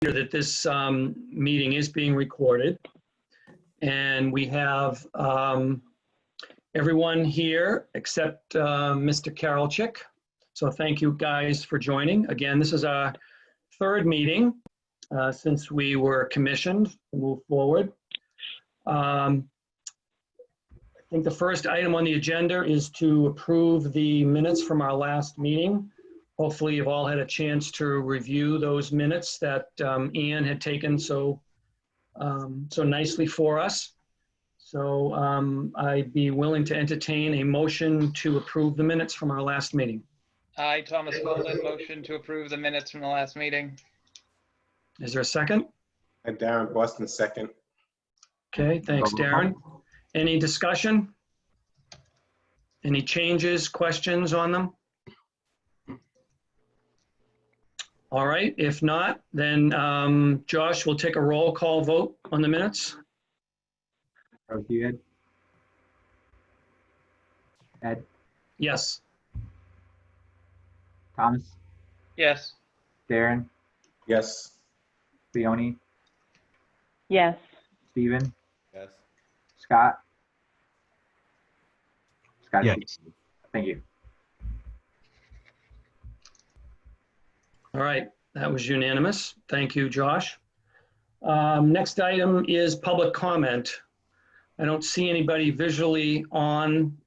that this meeting is being recorded, and we have everyone here except Mr. Karolchik. So thank you guys for joining. Again, this is our third meeting since we were commissioned to move forward. I think the first item on the agenda is to approve the minutes from our last meeting. Hopefully you've all had a chance to review those minutes that Ian had taken so nicely for us. So I'd be willing to entertain a motion to approve the minutes from our last meeting. I, Thomas Bolden, motion to approve the minutes from the last meeting. Is there a second? And Darren Boston, second. Okay, thanks, Darren. Any discussion? Any changes, questions on them? All right, if not, then Josh will take a roll call vote on the minutes. Ed? Ed? Yes. Thomas? Yes. Darren? Yes. Leonie? Yes. Stephen? Yes. Scott? Scott? Yes. Thank you. All right, that was unanimous. Thank you, Josh. Next item is public comment. I don't see anybody visually on,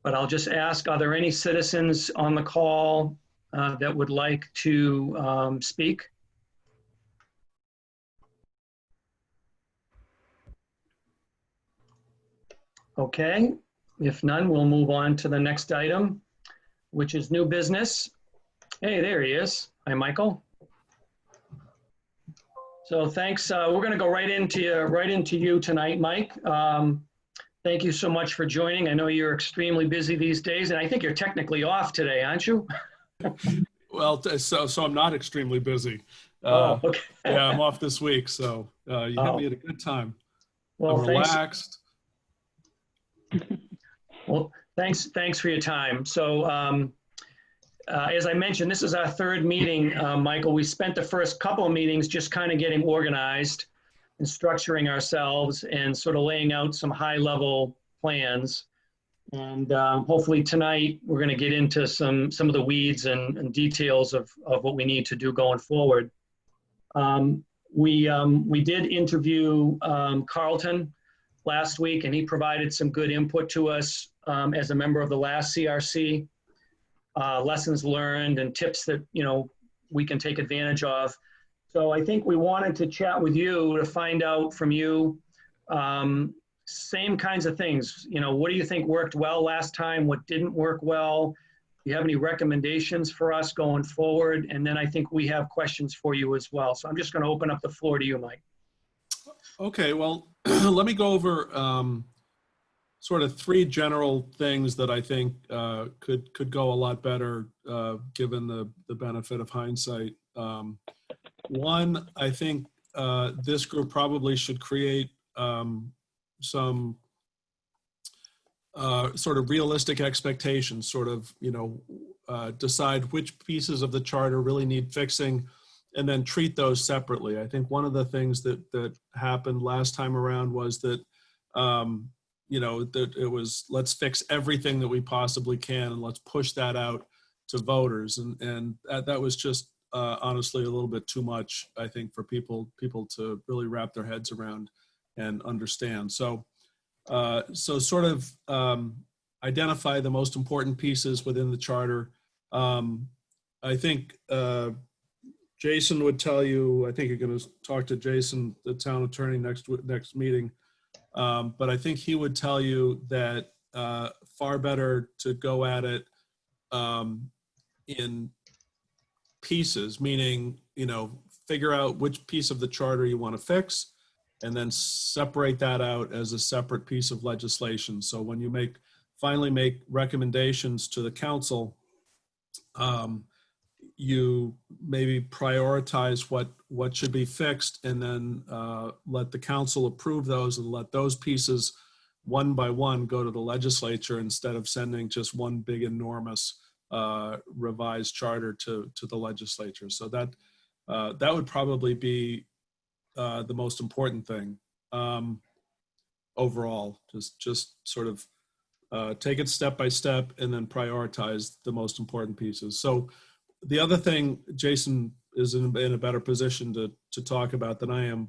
but I'll just ask, are there any citizens on the call that would like to speak? Okay, if none, we'll move on to the next item, which is new business. Hey, there he is. Hi, Michael. So thanks. We're going to go right into you tonight, Mike. Thank you so much for joining. I know you're extremely busy these days, and I think you're technically off today, aren't you? Well, so I'm not extremely busy. Oh, okay. Yeah, I'm off this week, so you hit me at a good time. Well, I'm relaxed. Well, thanks for your time. So as I mentioned, this is our third meeting, Michael. We spent the first couple of meetings just kind of getting organized and structuring ourselves and sort of laying out some high-level plans. And hopefully tonight we're going to get into some of the weeds and details of what we need to do going forward. We did interview Carlton last week, and he provided some good input to us as a member of the last CRC. Lessons learned and tips that, we can take advantage of. So I think we wanted to chat with you to find out from you, same kinds of things. What do you think worked well last time? What didn't work well? Do you have any recommendations for us going forward? And then I think we have questions for you as well. So I'm just going to open up the floor to you, Mike. Okay, well, let me go over sort of three general things that I think could go a lot better given the benefit of hindsight. One, I think this group probably should create some sort of realistic expectations, sort of, decide which pieces of the charter really need fixing and then treat those separately. I think one of the things that happened last time around was that that it was, let's fix everything that we possibly can and let's push that out to voters. And that was just honestly a little bit too much, I think, for people to really wrap their heads around and understand. So sort of identify the most important pieces within the charter. I think Jason would tell you, I think you're going to talk to Jason, the town attorney, next meeting. But I think he would tell you that far better to go at it in pieces, meaning, figure out which piece of the charter you want to fix and then separate that out as a separate piece of legislation. So when you finally make recommendations to the council, you maybe prioritize what should be fixed and then let the council approve those and let those pieces one by one go to the legislature instead of sending just one big enormous revised charter to the legislature. So That would probably be the most important thing overall. Just sort of take it step by step and then prioritize the most important pieces. So the other thing, Jason is in a better position to talk about than I am,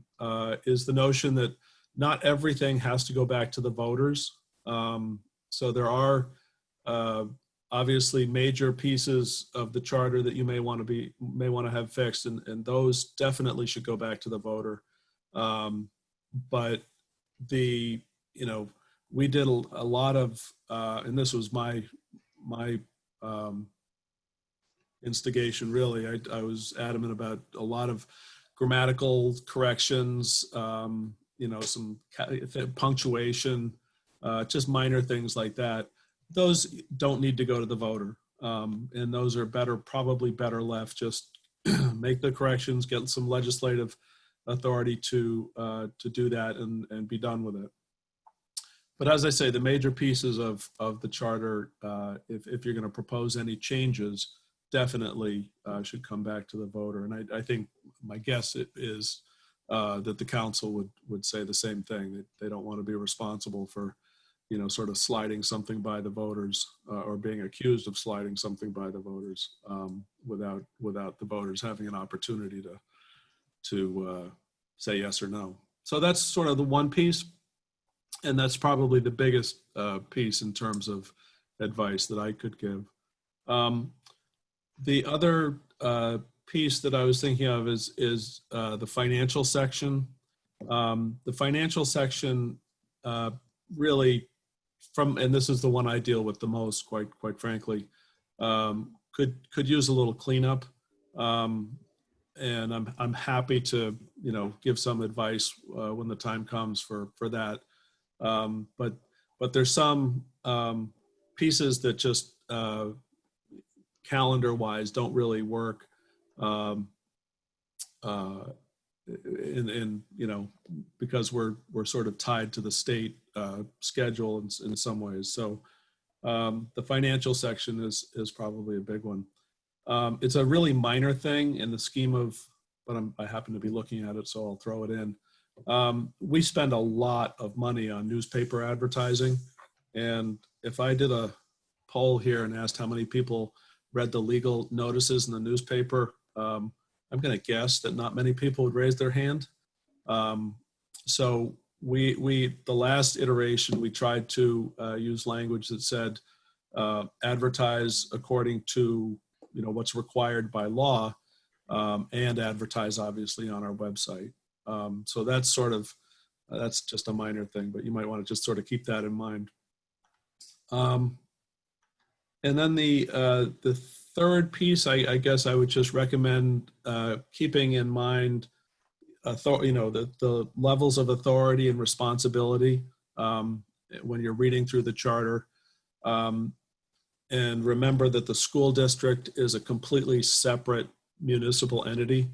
is the notion that not everything has to go back to the voters. So there are obviously major pieces of the charter that you may want to have fixed, and those definitely should go back to the voter. But we did a lot of, and this was my instigation, really. I was adamant about a lot of grammatical corrections, some punctuation, just minor things like that. Those don't need to go to the voter. And those are probably better left. Just make the corrections, get some legislative authority to do that and be done with it. But as I say, the major pieces of the charter, if you're going to propose any changes, definitely should come back to the voter. And I think my guess is that the council would say the same thing, that they don't want to be responsible for, sort of sliding something by the voters or being accused of sliding something by the voters without the voters having an opportunity to say yes or no. So that's sort of the one piece. And that's probably the biggest piece in terms of advice that I could give. The other piece that I was thinking of is the financial section. The financial section really, and this is the one I deal with the most, quite frankly, could use a little cleanup. And I'm happy to give some advice when the time comes for that. But there's some pieces that just calendar-wise don't really work, because we're sort of tied to the state schedule in some ways. So the financial section is probably a big one. It's a really minor thing in the scheme of, but I happen to be looking at it, so I'll throw it in. We spend a lot of money on newspaper advertising. And if I did a poll here and asked how many people read the legal notices in the newspaper, I'm going to guess that not many people would raise their hand. So the last iteration, we tried to use language that said advertise according to what's required by law, and advertise obviously on our website. So that's just a minor thing, but you might want to just sort of keep that in mind. And then the third piece, I guess I would just recommend keeping in mind, the levels of authority and responsibility when you're reading through the charter. And remember that the school district is a completely separate municipal entity.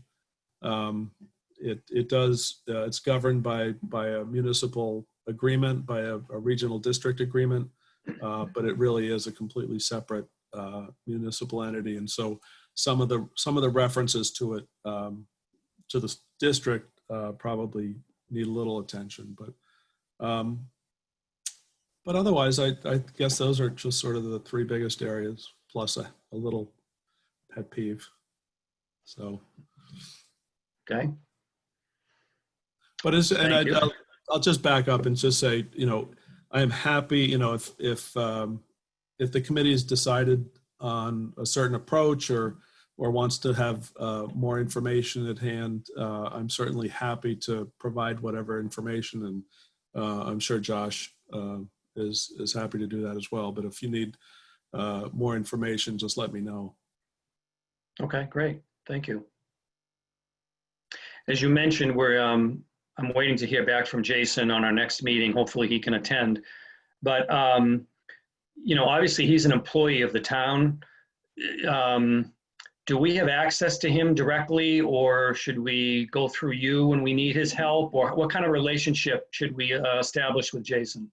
It's governed by a municipal agreement, by a regional district agreement, but it really is a completely separate municipal entity. And so some of the references to it, to the district, probably need a little attention. But otherwise, I guess those are just sort of the three biggest areas, plus a little pet peeve. So. Okay. But I'll just back up and just say, I am happy, if the committee has decided on a certain approach or wants to have more information at hand, I'm certainly happy to provide whatever information, and I'm sure Josh is happy to do that as well. But if you need more information, just let me know. Okay, great. Thank you. As you mentioned, I'm waiting to hear back from Jason on our next meeting. Hopefully he can attend. But, obviously he's an employee of the town. Do we have access to him directly, or should we go through you when we need his help? Or what kind of relationship should we establish with Jason?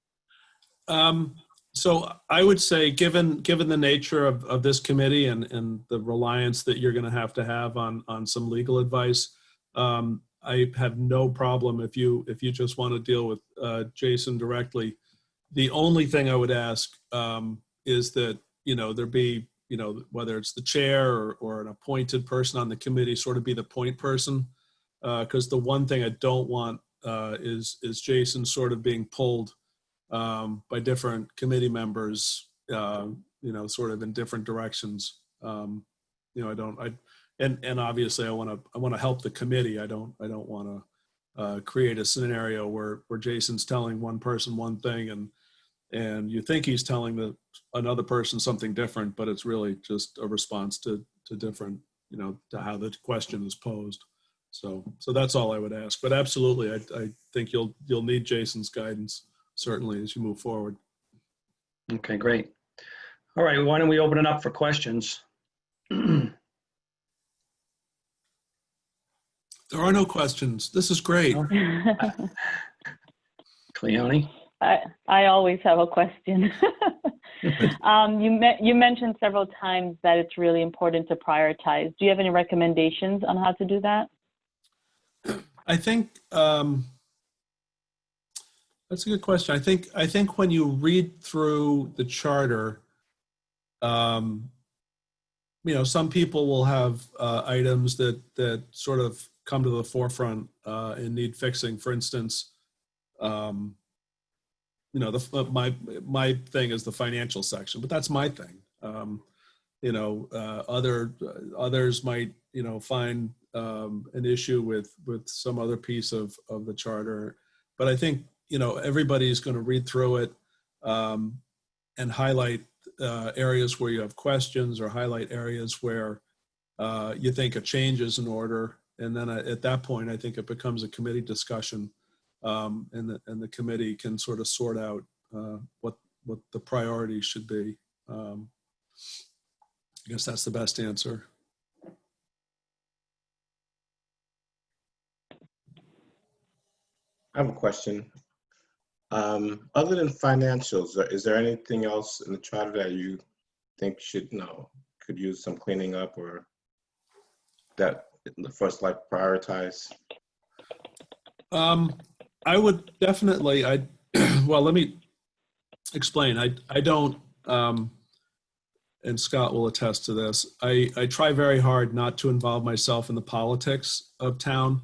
So I would say, given the nature of this committee and the reliance that you're going to have on some legal advice, I have no problem if you just want to deal with Jason directly. The only thing I would ask is that, there be, whether it's the chair or an appointed person on the committee, sort of be the point person. Because the one thing I don't want is Jason sort of being pulled by different committee members, sort of in different directions. And obviously I want to help the committee. I don't want to create a scenario where Jason's telling one person one thing and you think he's telling another person something different, but it's really just a response to different, to how the question is posed. So that's all I would ask. But absolutely, I think you'll need Jason's guidance, certainly, as you move forward. Okay, great. All right, why don't we open it up for questions? There are no questions. This is great. Cleone? I always have a question. You mentioned several times that it's really important to prioritize. Do you have any recommendations on how to do that? I think that's a good question. I think when you read through the charter, some people will have items that sort of come to the forefront and need fixing. For instance, my thing is the financial section, but that's my thing. Others might find an issue with some other piece of the charter, but I think everybody's going to read through it and highlight areas where you have questions or highlight areas where you think a change is in order, and then at that point I think it becomes a committee discussion, and the committee can sort of sort out what the priorities should be. I guess that's the best answer. I have a question. Other than financials, is there anything else in the charter that you think could use some cleaning up, or that the first like prioritize? I would definitely, well, let me explain. I don't, and Scott will attest to this, I try very hard not to involve myself in the politics of town.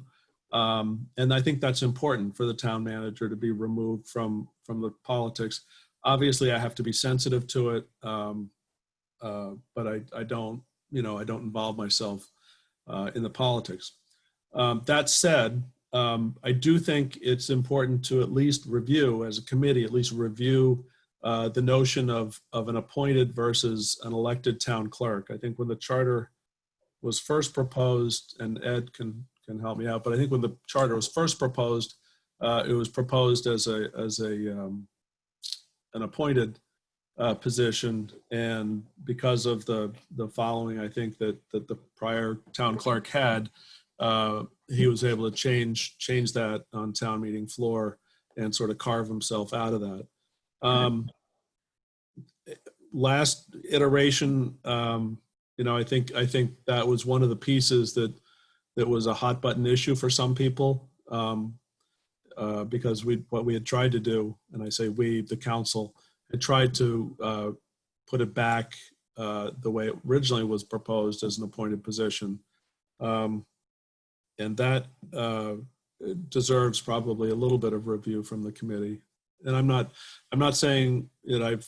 And I think that's important for the town manager to be removed from the politics. Obviously, I have to be sensitive to it, but I don't involve myself in the politics. That said, I do think it's important to at least review, as a committee, the notion of an appointed versus an elected town clerk. I think when the charter was first proposed, and Ed can help me out, but I think when the charter was first proposed, it was proposed as an appointed position, and because of the following, I think that the prior town clerk had, he was able to change that on town meeting floor and sort of carve himself out of that. Last iteration, I think that was one of the pieces that was a hot button issue for some people, because what we had tried to do, and I say we, the council, had tried to put it back the way it originally was proposed as an appointed position. And that deserves probably a little bit of review from the committee. And I'm not saying that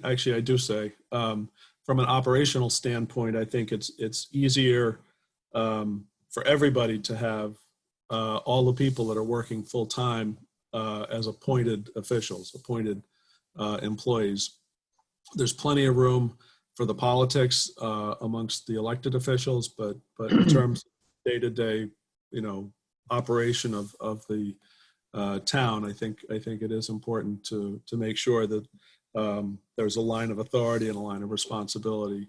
actually I do say, from an operational standpoint, I think it's easier for everybody to have all the people that are working full time as appointed officials, appointed employees. There's plenty of room for the politics amongst the elected officials, but in terms of day-to-day, operation of the town, I think it is important to make sure that there's a line of authority and a line of responsibility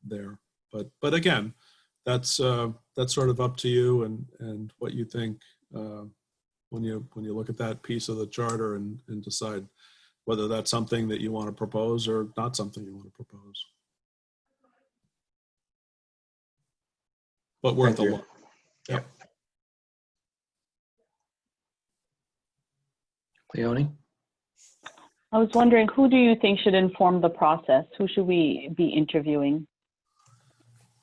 there. But again, that's sort of up to you and what you think when you look at that piece of the charter and decide. whether that's something that you want to propose or not something you want to propose. But worth a Thank you. look. Yep. Leonie? I was wondering, who do you think should inform the process? Who should we be interviewing?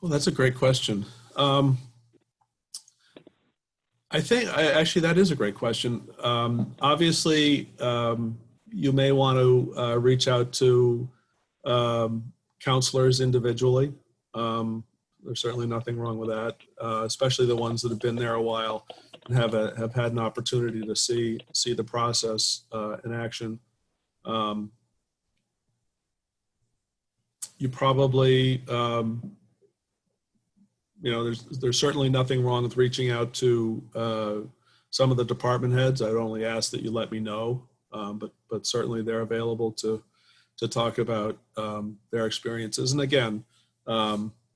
Well, that's a great question. I think, actually, that is a great question. Obviously, you may want to reach out to counselors individually. There's certainly nothing wrong with that, especially the ones that have been there a while and have had an opportunity to see the process in action. You probably, there's certainly nothing wrong with reaching out to some of the department heads. I'd only ask that you let me know, but certainly they're available to talk about their experiences. And again,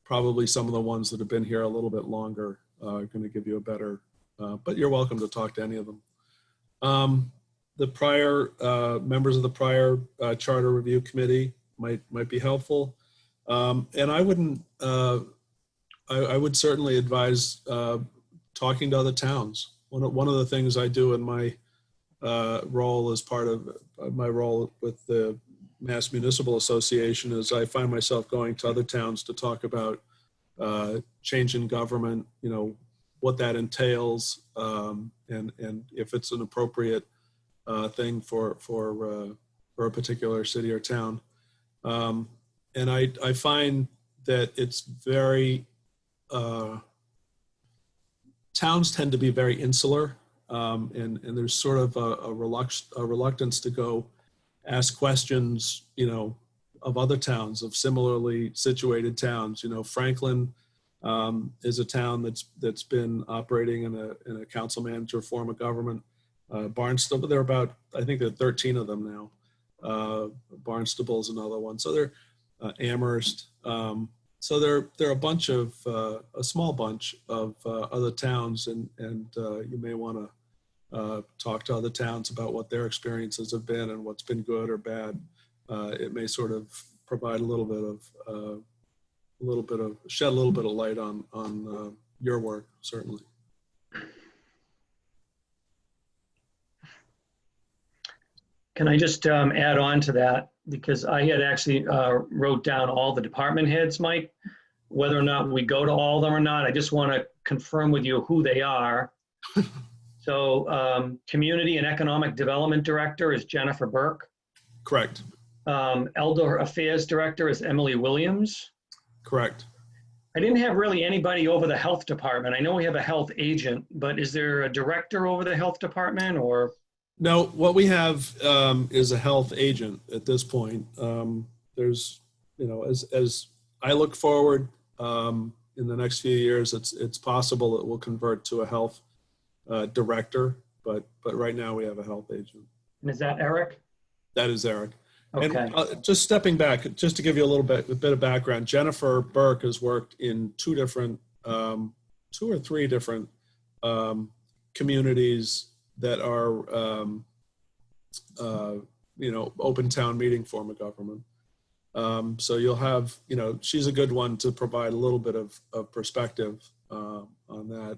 probably some of the ones that have been here a little bit longer are going to give you a better, but you're welcome to talk to any of them. The prior members of the prior charter review committee might be helpful. And I wouldn't, I would certainly advise talking to other towns. One of the things I do in my role as part of my role with the Mass Municipal Association is I find myself going to other towns to talk about change in government, what that entails, and if it's an appropriate thing for a particular city or town. And I find that it's very, towns tend to be very insular, and there's sort of a reluctance to go ask questions, of other towns, of similarly situated towns. Franklin is a town that's been operating in a council manager form of government. Barnstable, there are about, I think there are 13 of them now. Barnstable is another one. So they're Amherst. So there are a bunch of, a small bunch of other towns, and you may want to talk to other towns about what their experiences have been and what's been good or bad. It may sort of provide shed a little bit of light on your work, certainly. Can I just add on to that? Because I had actually wrote down all the department heads, Mike, whether or not we go to all of them or not. I just want to confirm with you who they are. So Community and Economic Development Director is Jennifer Burke. Correct. Elder Affairs Director is Emily Williams. Correct. I didn't have really anybody over the health department. I know we have a health agent, but is there a director over the health department or? No, what we have is a health agent at this point. There's, as I look forward in the next few years, it's possible it will convert to a health director, but right now we have a health agent. And is that Eric? That is Eric. Okay. And just stepping back, just to give you a bit of background, Jennifer Burke has worked in two or three different communities that are, open town meeting form of government. So you'll have, she's a good one to provide a little bit of perspective on that.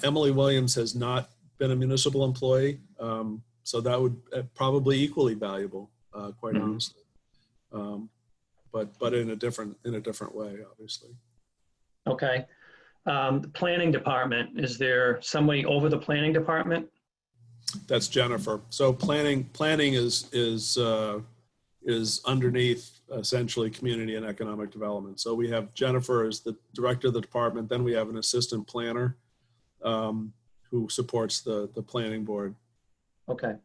Emily Williams has not been a municipal employee, so that would probably equally valuable, quite honestly. But in a different way, obviously. Okay. The planning department, is there somebody over the planning department? That's Jennifer. So planning is underneath essentially community and economic development. So we have Jennifer as the director of the department. Then we have an assistant planner who supports the planning board. Okay.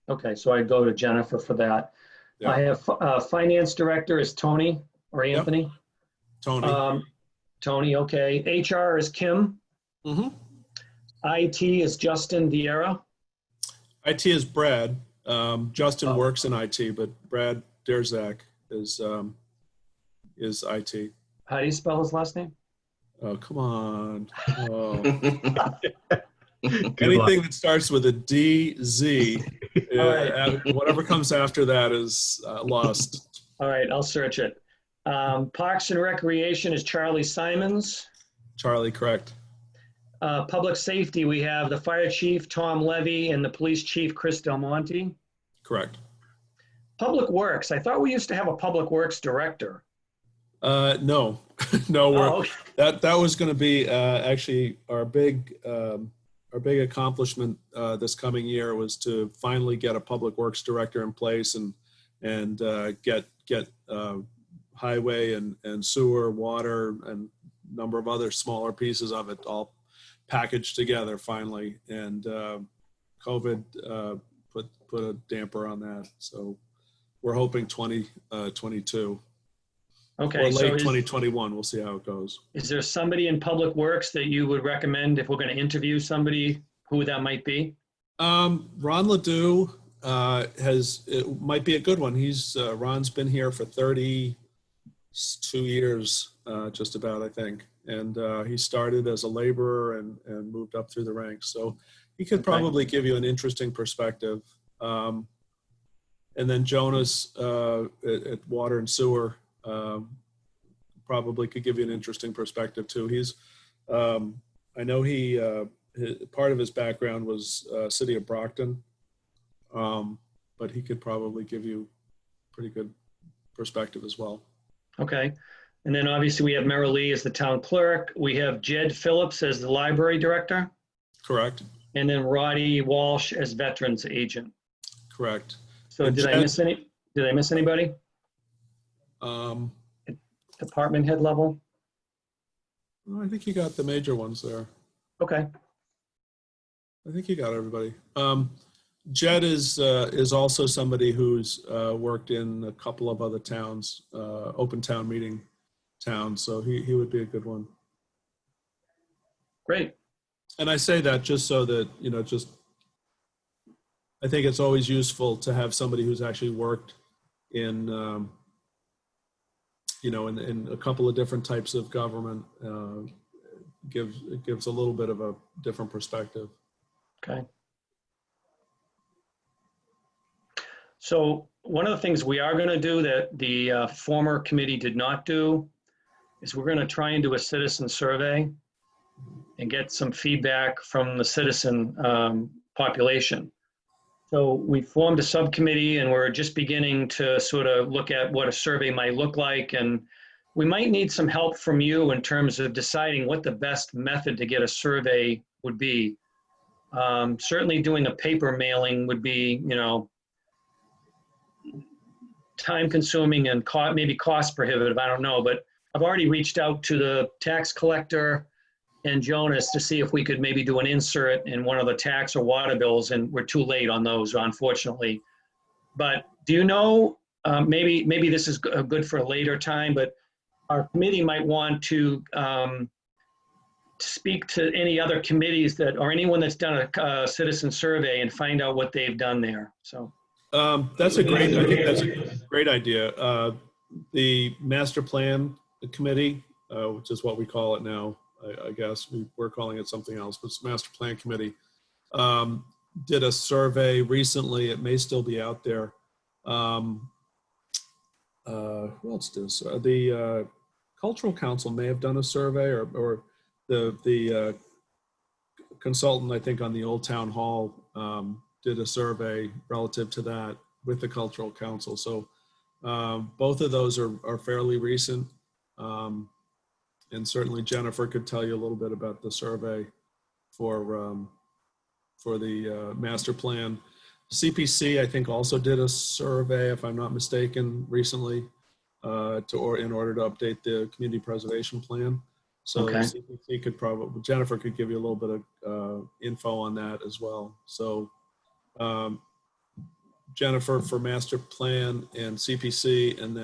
Okay. So I go to Jennifer for that. Yeah. I have finance director is Tony or Anthony. Yep. Tony. Tony. Okay. HR is Kim. Mm-hmm. IT is Justin Vieira. IT is Brad. Justin works in IT, but Brad Derzak is IT. How do you spell his last name? Oh, come on. Oh. Anything that starts with a DZ All right. Whatever comes after that is lost. All right, I'll search it. Parks and Recreation is Charlie Simons. Charlie, correct. Public Safety, we have the Fire Chief, Tom Levy, and the Police Chief, Chris Del Monte. Correct. Public Works, I thought we used to have a Public Works Director. No, no, Oh, okay. that was going to be actually our big accomplishment this coming year was to finally get a public works director in place and get highway and sewer, water, and a number of other smaller pieces of it all packaged together finally. And COVID put a damper on that. So we're hoping 2022. Okay, Or so late 2021, we'll see how it goes. is there somebody in Public Works that you would recommend if we're going to interview somebody, who that might be? Ron Ledoux it might be a good one. Ron's been here for 32 years, just about, I think. And he started as a laborer and moved up through the ranks. So he could probably give you an interesting perspective. And then Jonas at Water and Sewer probably could give you an interesting perspective too. I know part of his background was City of Brockton, but he could probably give you pretty good perspective as well. Okay. And then obviously we have Merrill Lee as the town clerk. We have Jed Phillips as the library director. Correct. And then Roddy Walsh as veterans agent. Correct. So And did I miss anybody? Department head level? I think you got the major ones there. Okay. I think you got everybody. Jed is also somebody who's worked in a couple of other towns, open town meeting towns, so he would be a good one. Great. And I say that just so that, I think it's always useful to have somebody who's actually worked in, in a couple of different types of government. It gives a little bit of a different perspective. Okay. So one of the things we are going to do that the former committee did not do is we're going to try and do a citizen survey and get some feedback from the citizen population. So we formed a subcommittee and we're just beginning to sort of look at what a survey might look like. And we might need some help from you in terms of deciding what the best method to get a survey would be. Certainly doing a paper mailing would be, time consuming and maybe cost prohibitive, I don't know, but I've already reached out to the tax collector and Jonas to see if we could maybe do an insert in one of the tax or water bills, and we're too late on those, unfortunately. But do you know, maybe this is good for a later time, but our committee might want to speak to any other committees or anyone that's done a citizen survey and find out what they've done there, so. I think that's a great idea. The master plan committee, which is what we call it now, I guess we're calling it something else, but it's master plan committee, did a survey recently. It may still be out there. Who else does? The Cultural Council may have done a survey, or the consultant, I think, on the Old Town Hall did a survey relative to that with the Cultural Council. So both of those are fairly recent. And certainly Jennifer could tell you a little bit about the survey for the master plan. CPC, I think, also did a survey, if I'm not mistaken, recently in order to update the community preservation plan. So Okay. CPC could probably, Jennifer could give you a little bit of info on that as well. So Jennifer for master plan and CPC, and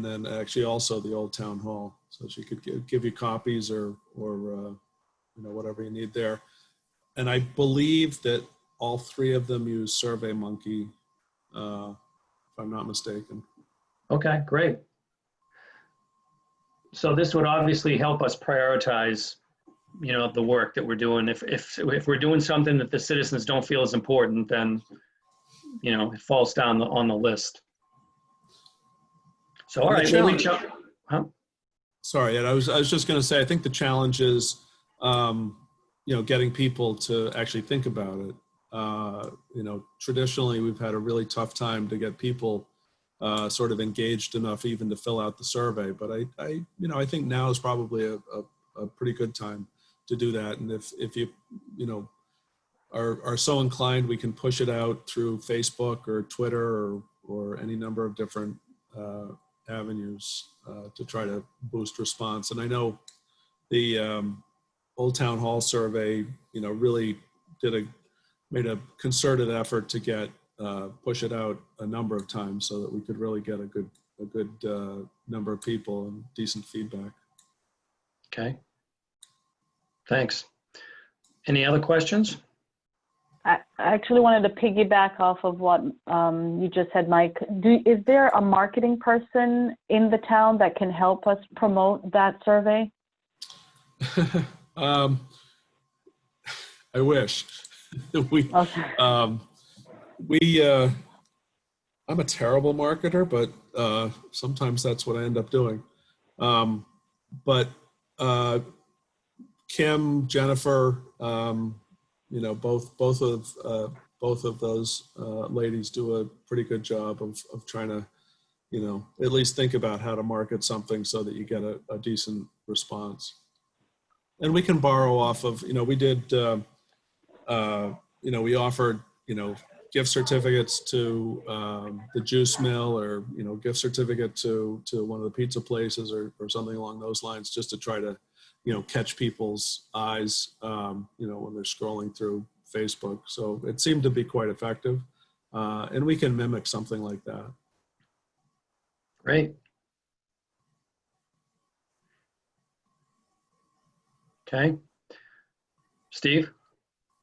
then actually also the Old Town Hall. So she could give you copies or whatever you need there. And I believe that all three of them use SurveyMonkey, if I'm not mistaken. Okay, great. So this would obviously help us prioritize the work that we're doing. If we're doing something that the citizens don't feel is important, then, it falls down on the list. So, all And the right, we'll challenge- reach out. Huh? Sorry, Ed, I was just going to say, I think the challenge is, getting people to actually think about it. Traditionally, we've had a really tough time to get people sort of engaged enough even to fill out the survey. But I think now is probably a pretty good time to do that. And if you, are so inclined, we can push it out through Facebook or Twitter or any number of different avenues to try to boost response. And I know the Old Town Hall survey, really made a concerted effort to push it out a number of times so that we could really get a good number of people and decent feedback. Okay. Thanks. Any other questions? I actually wanted to piggyback off of what you just said, Mike. Is there a marketing person in the town that can help us promote that survey? I wish. Okay. I'm a terrible marketer, but sometimes that's what I end up doing. But Kim, Jennifer, both of those ladies do a pretty good job of trying to, at least think about how to market something so that you get a decent response. And we can borrow off of, we did, we offered, gift certificates to the juice mill, or, gift certificate to one of the pizza places, or something along those lines, just to try to, catch people's eyes, when they're scrolling through Facebook. So it seemed to be quite effective. And we can mimic something like that. Great. Okay. Steve?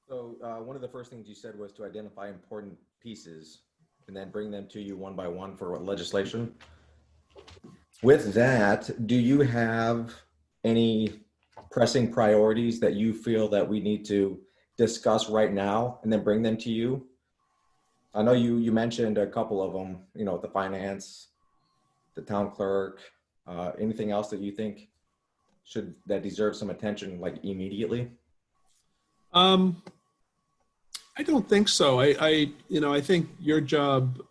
So one of the first things you said was to identify important pieces and then bring them to you one by one for legislation. With that, do you have any pressing priorities that you feel that we need to discuss right now and then bring them to you? I know you mentioned a couple of them, the finance, the town clerk, anything else that you think that deserves some attention, like immediately? I don't think so. I think your job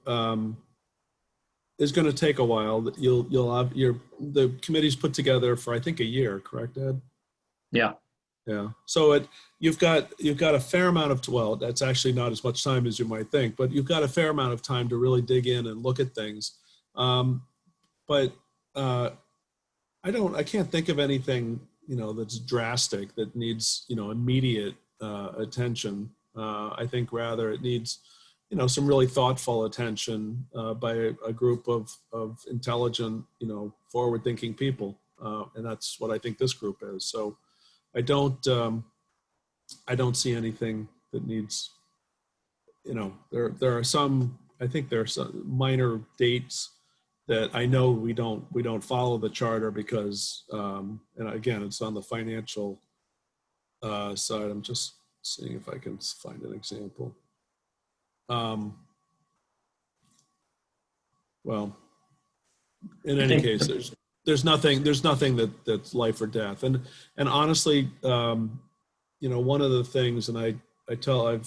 is going to take a while. You'll have the committee's put together for, I think, a year, correct, Ed? Yeah. Yeah. So you've got a fair amount of, well, that's actually not as much time as you might think, but you've got a fair amount of time to really dig in and look at things. But I can't think of anything, that's drastic that needs, immediate attention. I think rather it needs, some really thoughtful attention by a group of intelligent, forward-thinking people, and that's what I think this group is. So I don't see anything that needs, there are some, I think there are some minor dates that I know we don't follow the charter because, and again, it's on the financial side. I'm just seeing if I can find an example. Well, in any case, there's nothing that's life or death. And honestly, one of the things, and I tell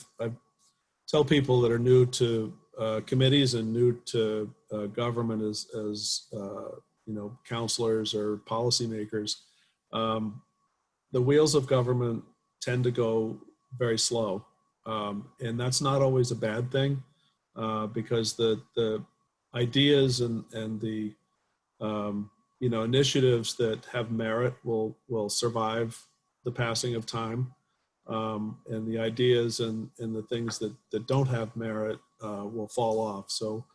people that are new to committees and new to government as counselors or policymakers, the wheels of government tend to go very slow, and that's not always a bad thing, because the ideas and the initiatives that have merit will survive the passing of time, and the ideas and the things that don't have merit will fall off. So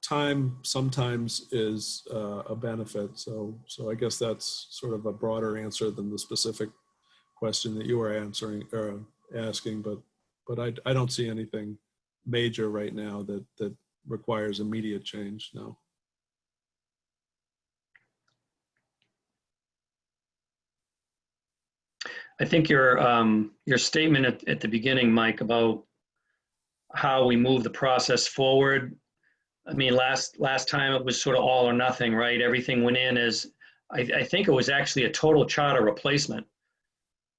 time sometimes is a benefit. So I guess that's sort of a broader answer than the specific question that you were asking, but I don't see anything major right now that requires immediate change. No. I think your statement at the beginning, Mike, about how we move the process forward. I mean, last time it was sort of all or nothing, right? Everything went in as, I think it was actually a total charter replacement,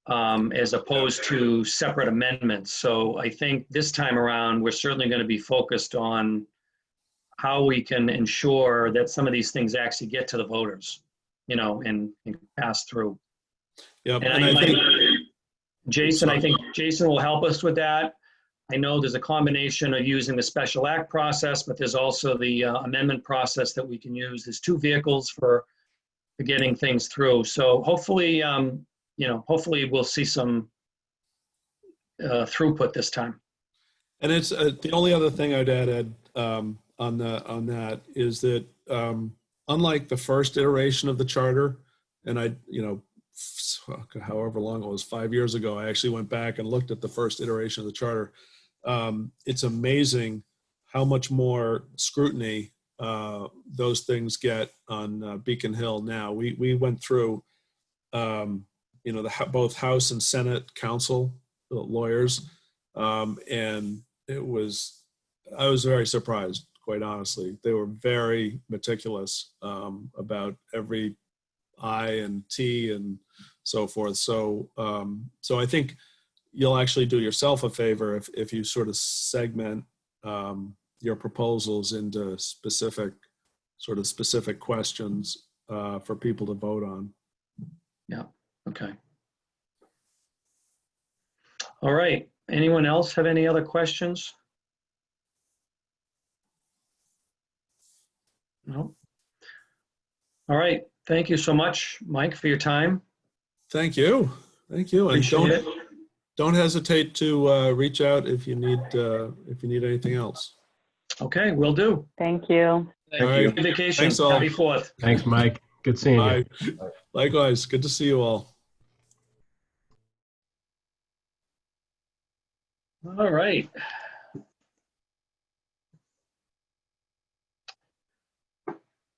as opposed to separate amendments. So I think this time around, we're certainly going to be focused on how we can ensure that some of these things actually get to the voters, and pass through. Yep. And And I think, Jason, I sorry. think Jason will help us with that. I know there's a combination of using the special act process, but there's also the amendment process that we can use. There's two vehicles for getting things through. So hopefully, hopefully we'll see some throughput this time. And it's the only other thing I'd add, Ed, on that is that unlike the first iteration of the charter, and however long it was, 5 years ago, I actually went back and looked at the first iteration of the charter. It's amazing how much more scrutiny those things get on Beacon Hill now. We went through, both House and Senate counsel lawyers, and I was very surprised, quite honestly. They were very meticulous about every I and T and so forth. So I think you'll actually do yourself a favor if you sort of segment your proposals into specific questions for people to vote on. Yeah, okay. All right, anyone else have any other questions? No? All right, thank you so much, Mike, for your time. Thank you. And Appreciate it. don't hesitate to reach out if you need anything else. Okay, will do. Thank you. All right. Good vacation. Thanks all. Happy 4th. Thanks, Mike. Good seeing you. Bye. Likewise. Good to see you all. All right.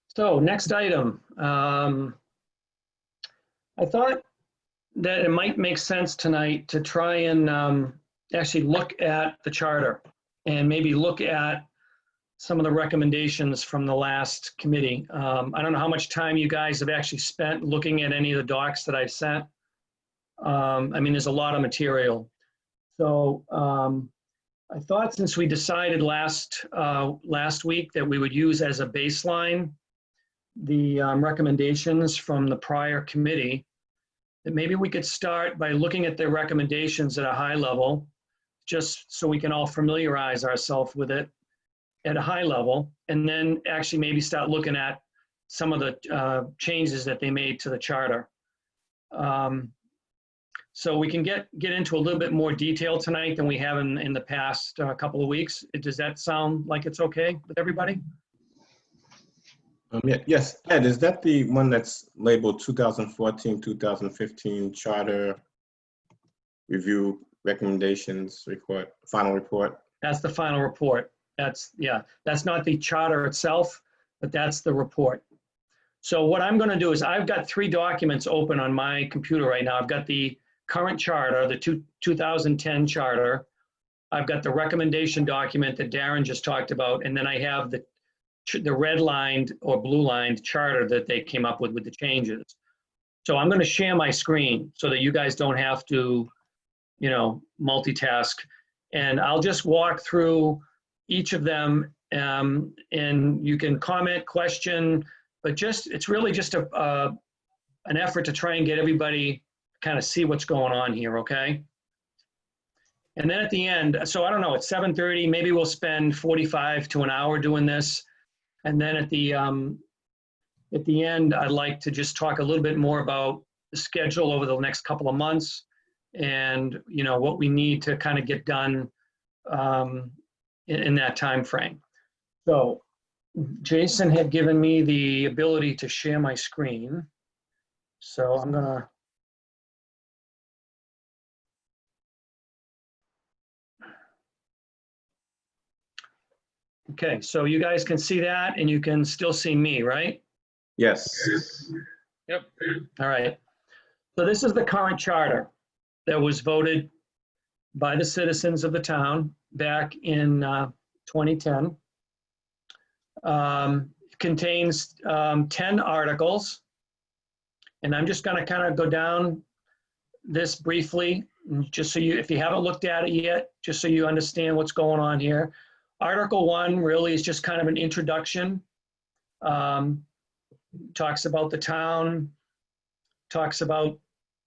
So next item. I thought that it might make sense tonight to try and actually look at the charter and maybe look at some of the recommendations from the last committee. I don't know how much time you guys have actually spent looking at any of the docs that I've sent. I mean, there's a lot of material. So I thought since we decided last week that we would use as a baseline the recommendations from the prior committee, that maybe we could start by looking at the recommendations at a high level, just so we can all familiarize ourselves with it at a high level, and then actually maybe start looking at some of the changes that they made to the charter. So we can get into a little bit more detail tonight than we have in the past couple of weeks. Does that sound like it's okay with everybody? Yes, Ed, is that the one that's labeled 2014-2015 Charter Review Recommendations Report, Final Report? That's the final report. That's not the charter itself, but that's the report. So what I'm going to do is I've got 3 documents open on my computer right now. I've got the current charter, the 2010 charter. I've got the recommendation document that Darren just talked about, and then I have the red-lined or blue-lined charter that they came up with the changes. So I'm going to share my screen so that you guys don't have to, multitask. And I'll just walk through each of them, and you can comment, question, but it's really just an effort to try and get everybody kind of see what's going on here, okay? And then at the end, so I don't know, it's 7:30, maybe we'll spend 45 to an hour doing this. And then at the end, I'd like to just talk a little bit more about the schedule over the next couple of months and, what we need to kind of get done in that time frame. So Jason had given me the ability to share my screen. So I'm gonna, okay, so you guys can see that and you can still see me, right? Yes. Yep. All right. So this is the current charter. that was voted by the citizens of the town back in 2010. Contains 10 articles. And I'm just going to kind of go down this briefly, just so you, if you haven't looked at it yet, just so you understand what's going on here. Article 1 really is just kind of an introduction. Talks about the town, talks about,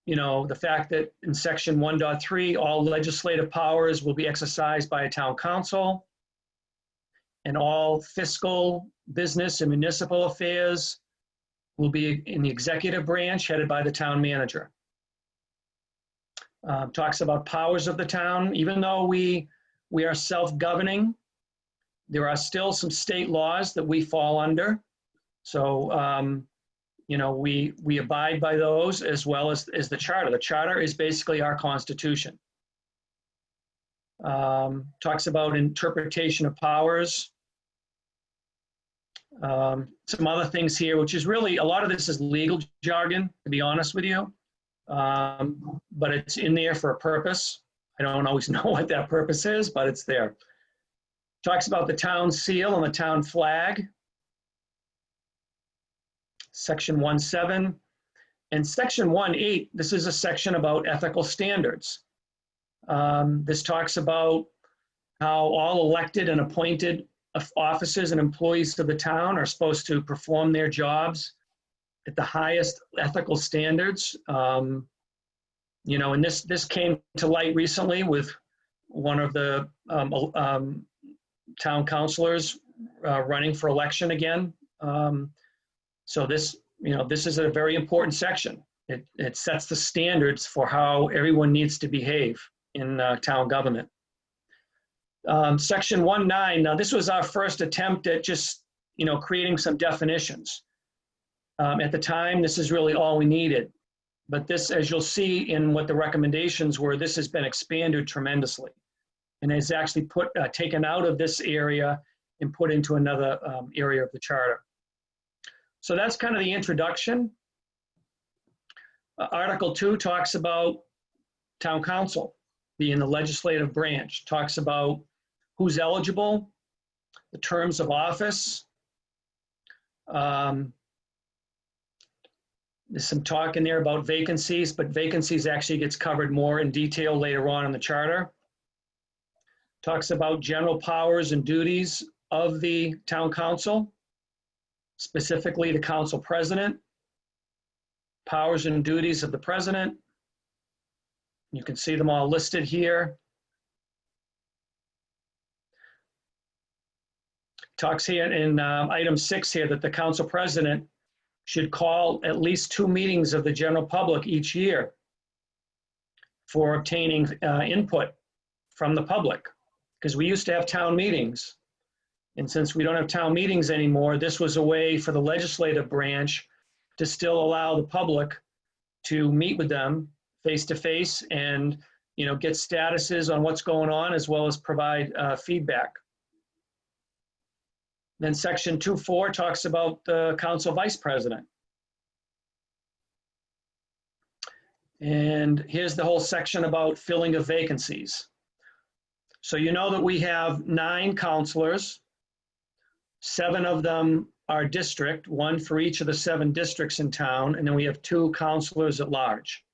you know, the fact that in section 1.3, all legislative powers will be exercised by a town council, and all fiscal, business, and municipal affairs will be in the executive branch headed by the town manager. Talks about powers of the town. Even though we are self-governing, there are still some state laws that we fall under. So, you know, we abide by those as well as the charter. The charter is basically our constitution. Talks about interpretation of powers. Some other things here, which is really, a lot of this is legal jargon, to be honest with you. But it's in there for a purpose. I don't always know what that purpose is, but it's there. Talks about the town seal and the town flag. Section 1.7 and section 1.8, this is a section about ethical standards. This talks about how all elected and appointed officers and employees of the town are supposed to perform their jobs at the highest ethical standards. You know, and this came to light recently with one of the town councilors running for election again. So this, you know, this is a very important section. It sets the standards for how everyone needs to behave in town government. Section 1.9, now this was our first attempt at just, you know, creating some definitions. At the time, this is really all we needed. But this, as you'll see in what the recommendations were, this has been expanded tremendously and is actually taken out of this area and put into another area of the charter. So that's kind of the introduction. Article 2 talks about town council being the legislative branch, talks about who's eligible, the terms of office. There's some talk in there about vacancies, but vacancies actually gets covered more in detail later on in the charter. Talks about general powers and duties of the town council, specifically the council president, powers and duties of the president. You can see them all listed here. Talks here in item 6 here that the council president should call at least 2 meetings of the general public each year for obtaining input from the public, because we used to have town meetings. And since we don't have town meetings anymore, this was a way for the legislative branch to still allow the public to meet with them face to face and, you know, get statuses on what's going on as well as provide feedback. Then section 2.4 talks about the council vice president. And here's the whole section about filling of vacancies. So you know that we have 9 counselors. 7 of them are district, 1 for each of the 7 districts in town, and then we have 2 counselors at large.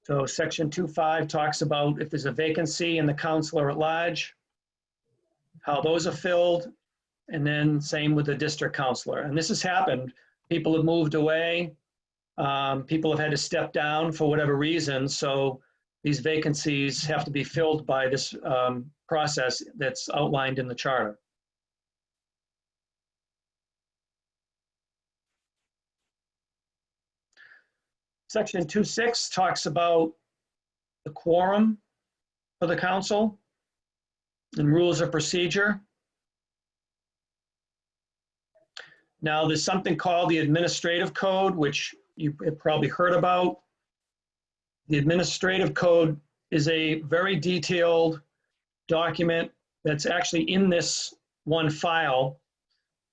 So section 2.5 talks about if there's a vacancy in the counselor at large, how those are filled, and then same with the district counselor. And this has happened. People have moved away. People have had to step down for whatever reason. So these vacancies have to be filled by this process that's outlined in the charter. Section 2.6 talks about the quorum for the council and rules of procedure. Now, there's something called the administrative code, which you have probably heard about. The administrative code is a very detailed document that's actually in this one file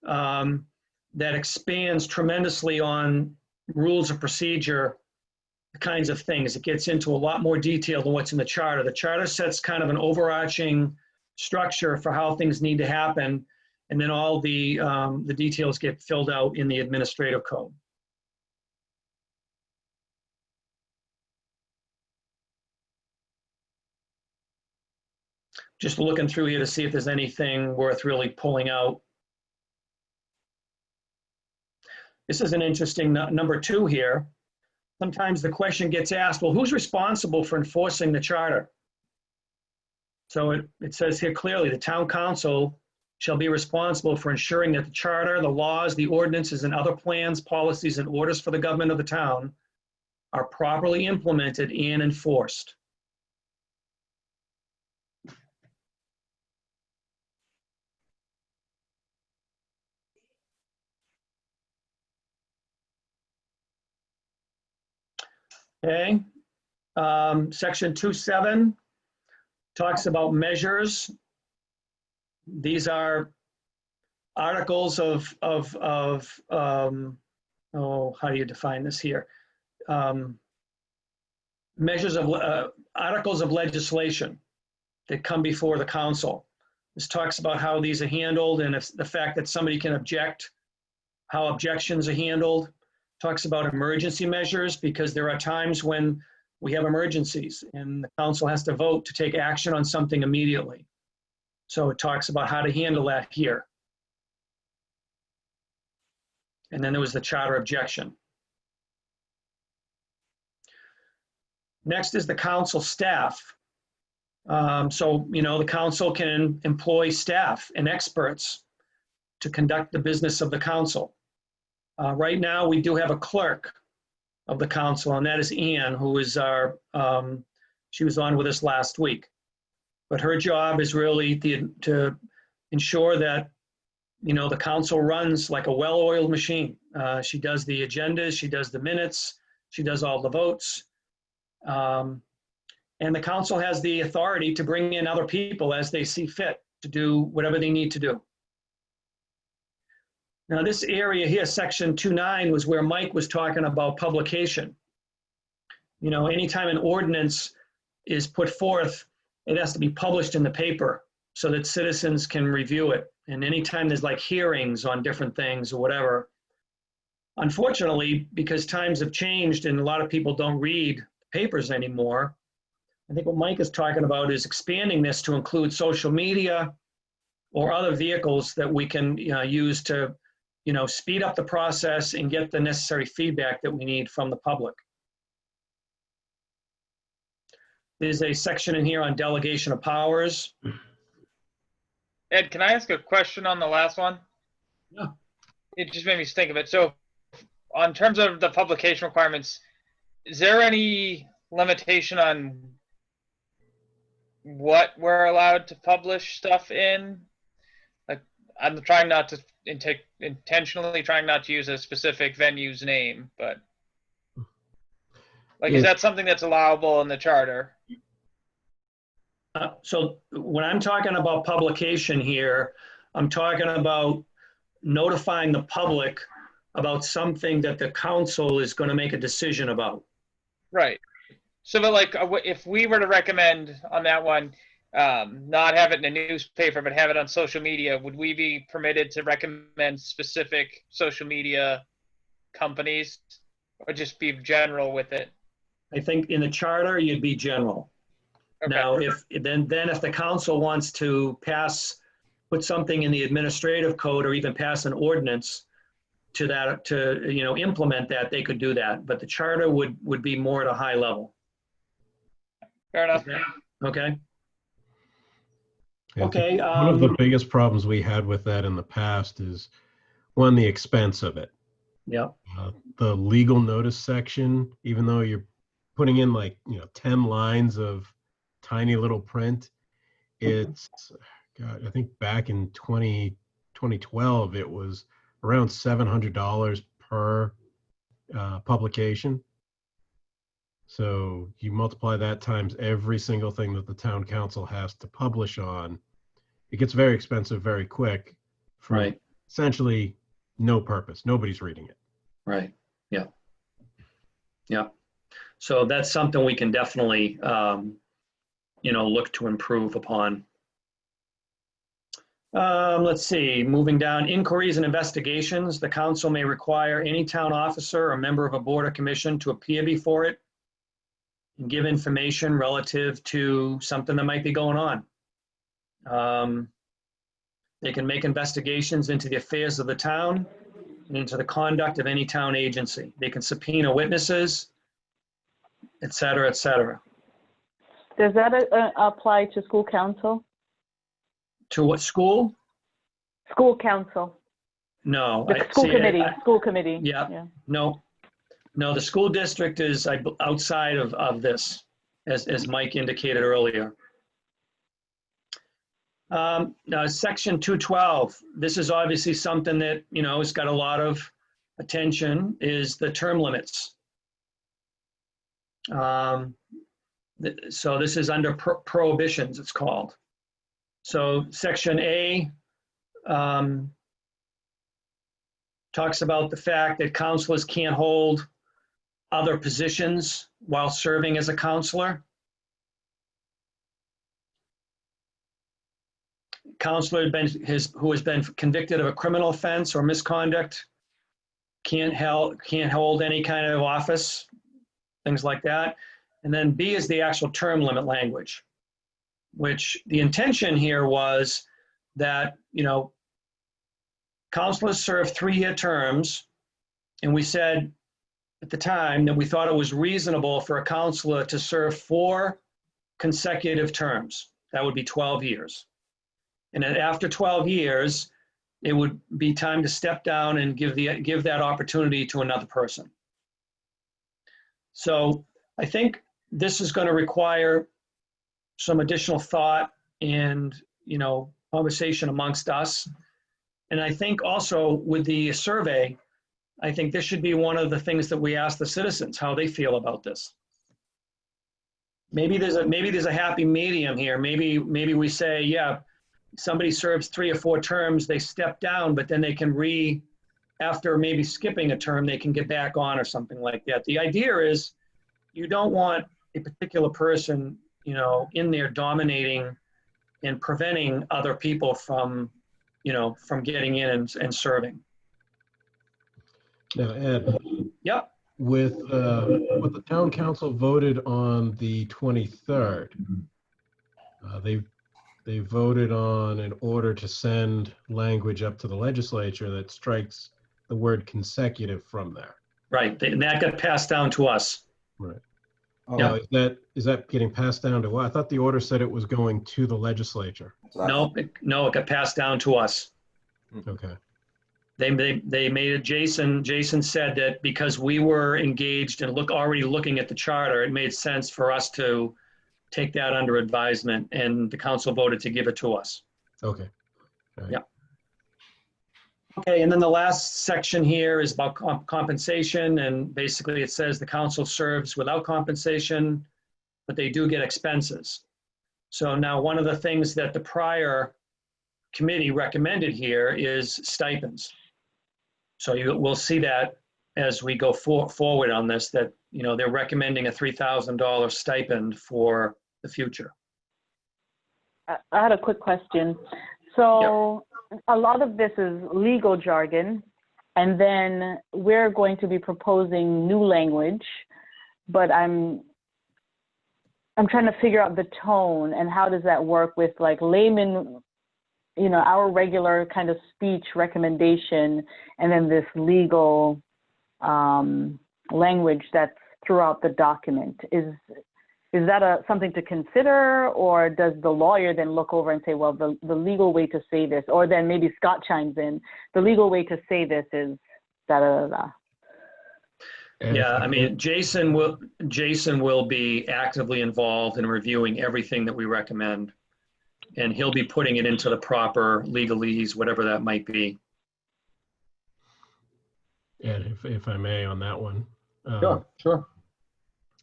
that expands tremendously on rules of procedure kinds of things. It gets into a lot more detail than what's in the charter. The charter sets kind of an overarching structure for how things need to happen, and then all the details get filled out in the administrative code. Just looking through here to see if there's anything worth really pulling out. This is an interesting number 2 here. Sometimes the question gets asked, well, who's responsible for enforcing the charter? So it says here clearly, the town council shall be responsible for ensuring that the charter, the laws, the ordinances, and other plans, policies, and orders for the government of the town are properly implemented and enforced. Okay, section 2.7 talks about measures. These are articles of how do you define this here? Measures of, articles of legislation that come before the council. This talks about how these are handled and if the fact that somebody can object, how objections are handled. Talks about emergency measures because there are times when we have emergencies and the council has to vote to take action on something immediately. So it talks about how to handle that here. And then there was the charter objection. Next is the council staff. So, you know, the council can employ staff and experts to conduct the business of the council. Right now, we do have a clerk of the council, and that is Ann, who is our, she was on with us last week. But her job is really to ensure that, you know, the council runs like a well-oiled machine. She does the agendas, she does the minutes, she does all the votes. And the council has the authority to bring in other people as they see fit to do whatever they need to do. Now this area here, section 2.9, was where Mike was talking about publication. You know, anytime an ordinance is put forth, it has to be published in the paper so that citizens can review it. And anytime there's like hearings on different things or whatever, unfortunately, because times have changed and a lot of people don't read papers anymore, I think what Mike is talking about is expanding this to include social media or other vehicles that we can use to, you know, speed up the process and get the necessary feedback that we need from the public. There's a section in here on delegation of powers. Ed, can I ask a question on the last one? Yeah. It just made me think of it. So on terms of the publication requirements, is there any limitation on what we're allowed to publish stuff in? Like, I'm trying not to intentionally trying not to use a specific venue's name, but like, is that something that's allowable in the charter? So when I'm talking about publication here, I'm talking about notifying the public about something that the council is going to make a decision about. Right. So, but like, if we were to recommend on that one, not have it in a newspaper, but have it on social media, would we be permitted to recommend specific social media companies or just be general with it? I think in the charter, you'd be general. Okay. Now, if the council wants to put something in the administrative code or even pass an ordinance to implement that, they could do that. But the charter would be more at a high level. Fair enough. Okay. I Okay. think one of the biggest problems we had with that in the past is, one, the expense of it. Yeah. The legal notice section, even though you're putting in 10 lines of tiny little print, it's, God, I think back in 2012, it was around $700 per publication. So you multiply that times every single thing that the town council has to publish on, it gets very expensive very quick for Right. essentially no purpose. Nobody's reading it. Right. Yeah. Yeah. So that's something we can definitely, look to improve upon. Let's see, moving down, inquiries and investigations. The council may require any town officer or member of a board or commission to appear before it and give information relative to something that might be going on. They can make investigations into the affairs of the town and into the conduct of any town agency. They can subpoena witnesses, et cetera, et cetera. Does that apply to school council? To what school? School council, No. the school committee, school committee. Yeah. No, the school district is outside of this, as Mike indicated earlier. Now, Section 212, this is obviously something that, has got a lot of attention, is the term limits. So this is under prohibitions, it's called. So Section A talks about the fact that counselors can't hold other positions while serving as a counselor. Counselor who has been convicted of a criminal offense or misconduct can't hold any kind of office, things like that. And then B is the actual term limit language, which the intention here was that, counselors serve 3-year terms, and we said at the time that we thought it was reasonable for a counselor to serve 4 consecutive terms. That would be 12 years. And then after 12 years, it would be time to step down and give that opportunity to another person. So I think this is going to require some additional thought and, conversation amongst us. And I think also with the survey, I think this should be one of the things that we ask the citizens, how they feel about this. Maybe there's a happy medium here. Maybe we say, yeah, somebody serves 3 or 4 terms, they step down, but then they can after maybe skipping a term, they can get back on or something like that. The idea is you don't want a particular person, in there dominating and preventing other people from getting in and serving. Now, Ed, Yep. with what the town council voted on the 23rd, they voted on an order to send language up to the legislature that strikes the word consecutive from there. Right, and that got passed down to us. Right. Yeah. Is that getting passed down to what? I thought the order said it was going to the legislature. No, it got passed down to us. Okay. They made it, Jason said that because we were engaged and already looking at the charter, it made sense for us to take that under advisement, and the council voted to give it to us. Okay. All right. Yeah. Okay, and then the last section here is about compensation, and basically it says the council serves without compensation, but they do get expenses. So now one of the things that the prior committee recommended here is stipends. So we'll see that as we go forward on this, that they're recommending a $3,000 stipend for the future. I had a quick question. So a lot of this is legal jargon, and then we're going to be proposing new language, but I'm trying to figure out the tone and how does that work with like layman, our regular kind of speech recommendation, and then this legal language that's throughout the document. Is that something to consider, or does the lawyer then look over and say, well, the legal way to say this, or then maybe Scott chimes in, the legal way to say this is da da da da. Yeah, I mean, Jason will be actively involved in reviewing everything that we recommend, and he'll be putting it into the proper legalese, whatever that might be. And if I may on that one. Sure.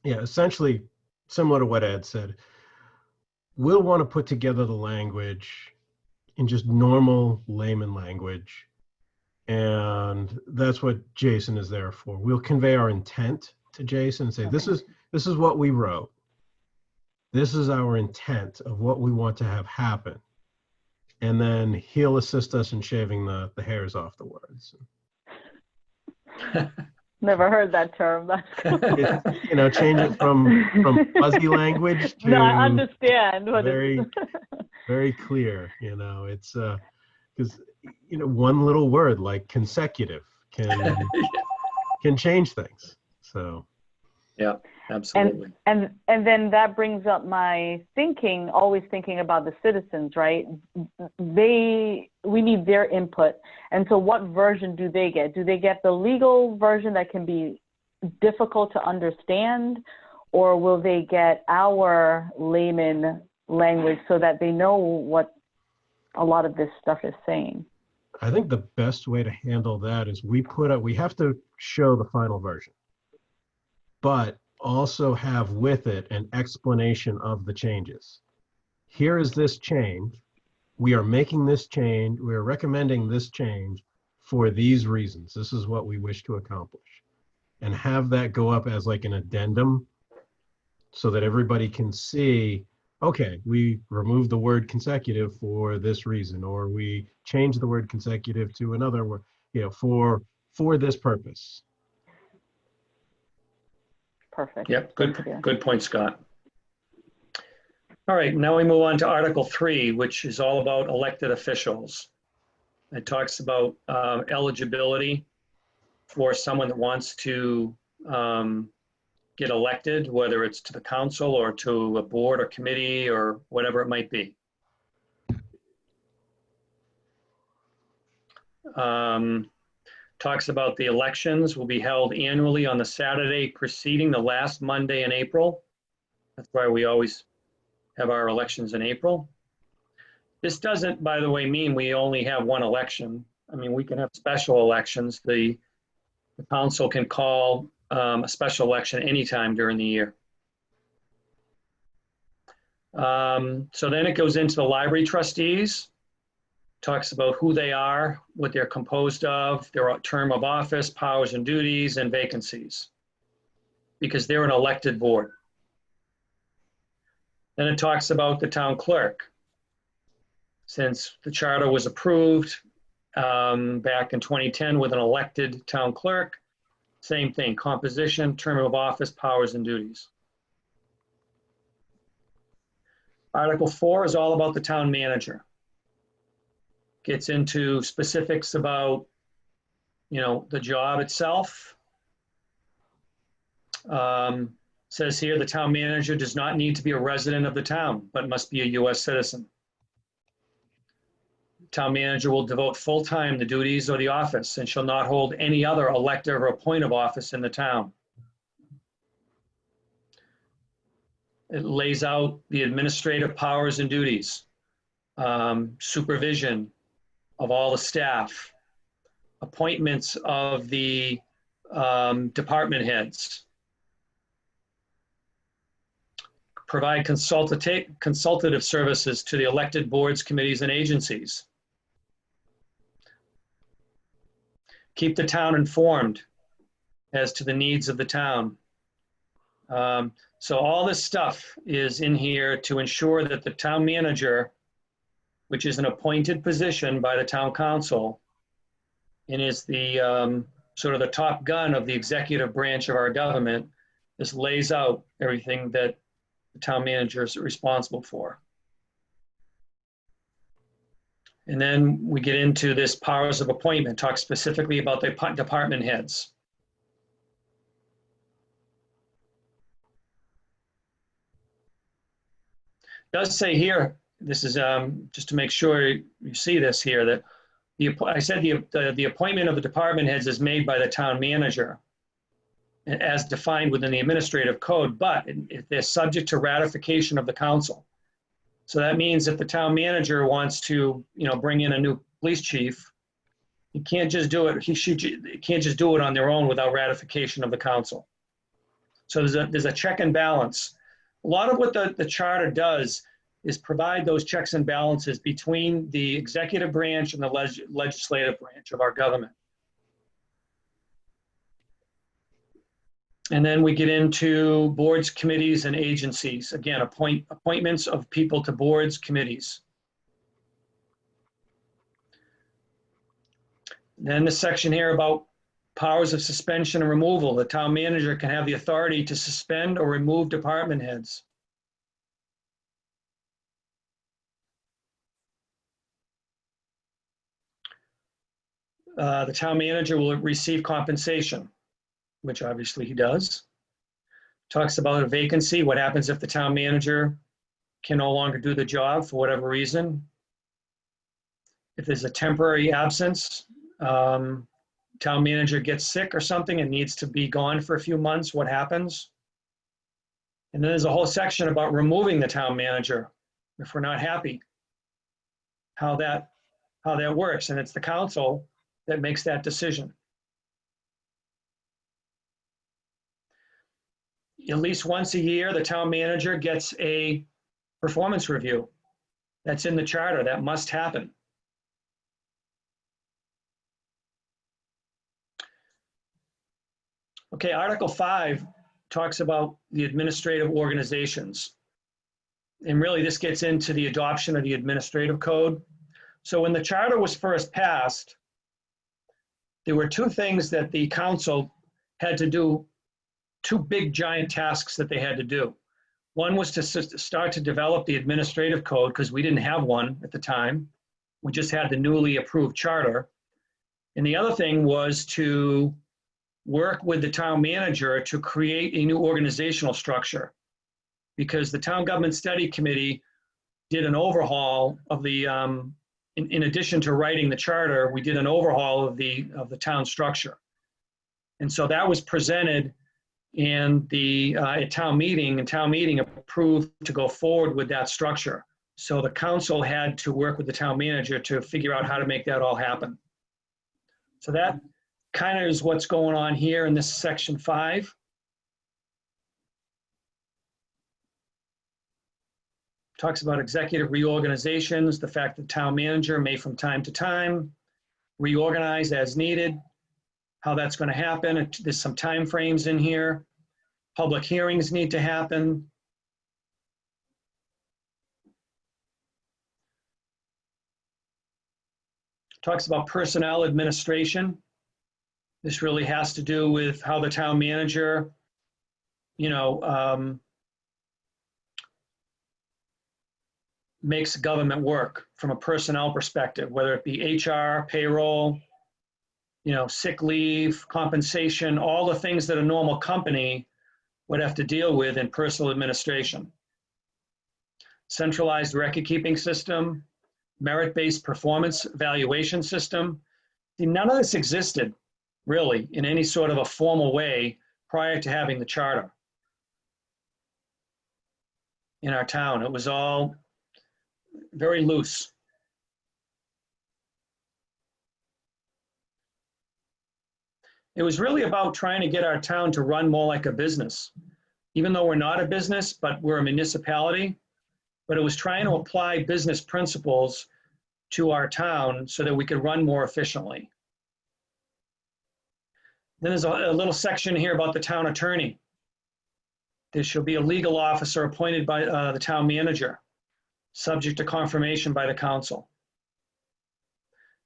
Yeah, essentially similar to what Ed said, we'll want to put together the language in just normal layman language. And that's what Jason is there for. We'll convey our intent to Jason and say, this is this is what we wrote. This is our intent of what we want to have happen. And then he'll assist us in shaving the hairs off the words. Never heard that term. That's cool. It's, change it from fuzzy language to No, I understand. What very, very clear. It's because one little word like consecutive can change things. So Yeah, absolutely. And then that brings up my thinking, always thinking about the citizens, right? We need their input. And so what version do they get? Do they get the legal version that can be difficult to understand, or will they get our layman language so that they know what a lot of this stuff is saying? I think the best way to handle that is we have to show the final version, but also have with it an explanation of the changes. Here is this change. We are making this change. We are recommending this change for these reasons. This is what we wish to accomplish. And have that go up as like an addendum so that everybody can see, okay, we removed the word consecutive for this reason, or we changed the word consecutive to another word, for this purpose. Perfect. Yep, good point, Scott. All right, now we move on to Article 3, which is all about elected officials. It talks about eligibility for someone that wants to get elected, whether it's to the council or to a board or committee or whatever it might be. Talks about the elections will be held annually on the Saturday preceding the last Monday in April. That's why we always have our elections in April. This doesn't, by the way, mean we only have one election. I mean, we can have special elections. The council can call a special election anytime during the year. So then it goes into the library trustees. Talks about who they are, what they're composed of, their term of office, powers and duties, and vacancies, because they're an elected board. Then it talks about the town clerk. Since the charter was approved back in 2010 with an elected town clerk, same thing, composition, term of office, powers and duties. Article 4 is all about the town manager. Gets into specifics about, the job itself. Says here, the town manager does not need to be a resident of the town, but must be a U.S. citizen. Town manager will devote full time to the duties of the office and shall not hold any other elective or appointed office in the town. It lays out the administrative powers and duties, supervision of all the staff, appointments of the department heads, provide consultative services to the elected boards, committees, and agencies, keep the town informed as to the needs of the town. So all this stuff is in here to ensure that the town manager, which is an appointed position by the town council, and is the sort of the top gun of the executive branch of our government, this lays out everything that the town manager is responsible for. And then we get into this powers of appointment, talk specifically about the department heads. It does say here, this is just to make sure you see this here, that I said the appointment of the department heads is made by the town manager as defined within the administrative code, but they're subject to ratification of the council. So that means if the town manager wants to, bring in a new police chief, he can't just do it. He can't just do it on their own without ratification of the council. So there's a check and balance. A lot of what the charter does is provide those checks and balances between the executive branch and the legislative branch of our government. And then we get into boards, committees, and agencies. Again, appointments of people to boards, committees. Then the section here about powers of suspension and removal. The town manager can have the authority to suspend or remove department heads. The town manager will receive compensation, which obviously he does. Talks about a vacancy, what happens if the town manager can no longer do the job for whatever reason. If there's a temporary absence, town manager gets sick or something and needs to be gone for a few months, what happens? And then there's a whole section about removing the town manager if we're not happy, how that works. And it's the council that makes that decision. At least once a year, the town manager gets a performance review. That's in the charter. That must happen. Okay, Article 5 talks about the administrative organizations. And really, this gets into the adoption of the administrative code. So when the charter was first passed, there were two things that the council had to do, two big giant tasks that they had to do. One was to start to develop the administrative code, because we didn't have one at the time. We just had the newly approved charter. And the other thing was to work with the town manager to create a new organizational structure, because the Town Government Study Committee did an overhaul of the, in addition to writing the charter, we did an overhaul of the town structure. And so that was presented in the at town meeting, and town meeting approved to go forward with that structure. So the council had to work with the town manager to figure out how to make that all happen. So that kind of is what's going on here in this section 5. Talks about executive reorganizations, the fact that town manager may from time to time reorganize as needed, how that's going to happen. There's some time frames in here. Public hearings need to happen. Talks about personnel administration. This really has to do with how the town manager, makes government work from a personnel perspective, whether it be HR, payroll, sick leave, compensation, all the things that a normal company would have to deal with in personal administration. Centralized record-keeping system, merit-based performance evaluation system. See, none of this existed really in any sort of a formal way prior to having the charter in our town. It was all very loose. It was really about trying to get our town to run more like a business, even though we're not a business, but we're a municipality. But it was trying to apply business principles to our town so that we could run more efficiently. Then there's a little section here about the town attorney. There shall be a legal officer appointed by the town manager, subject to confirmation by the council.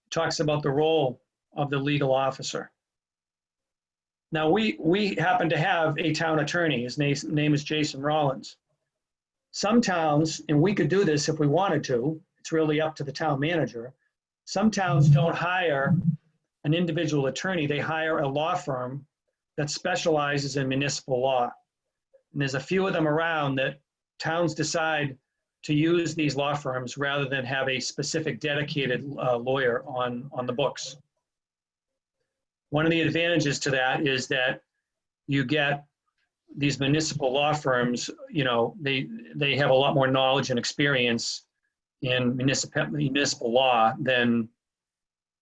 It talks about the role of the legal officer. Now, we happen to have a town attorney. His name is Jason Rollins. Some towns, and we could do this if we wanted to, it's really up to the town manager. Some towns don't hire an individual attorney. They hire a law firm that specializes in municipal law. And there's a few of them around that towns decide to use these law firms rather than have a specific dedicated lawyer on the books. One of the advantages to that is that you get these municipal law firms, they have a lot more knowledge and experience in municipal law than,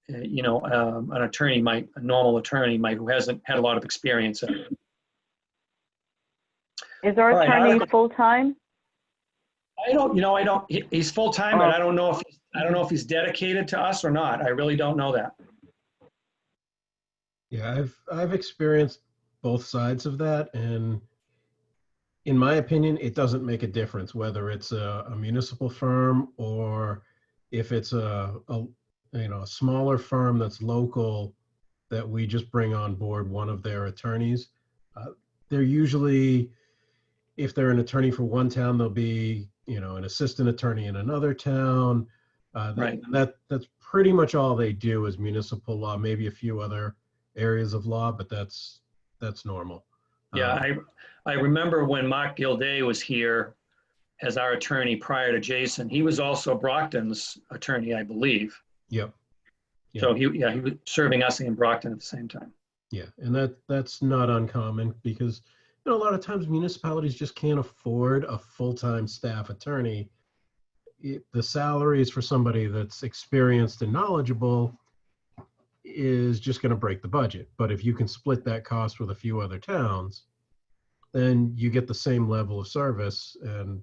an attorney might, a normal attorney might, who hasn't had a lot of experience in it. Is our attorney full-time? He's full-time, but I don't know if he's dedicated to us or not. I really don't know that. Yeah, I've experienced both sides of that, and in my opinion, it doesn't make a difference whether it's a municipal firm or if it's a smaller firm that's local that we just bring on board one of their attorneys. They're usually, if they're an attorney for one town, they'll be, an assistant attorney in another town. Right. That's pretty much all they do is municipal law, maybe a few other areas of law, but that's normal. Yeah, I remember when Mark Gilday was here as our attorney prior to Jason. He was also Brockton's attorney, I believe. Yep. So he was serving us in Brockton at the same time. Yeah, and that's not uncommon because a lot of times municipalities just can't afford a full-time staff attorney. The salaries for somebody that's experienced and knowledgeable is just going to break the budget. But if you can split that cost with a few other towns, then you get the same level of service. And,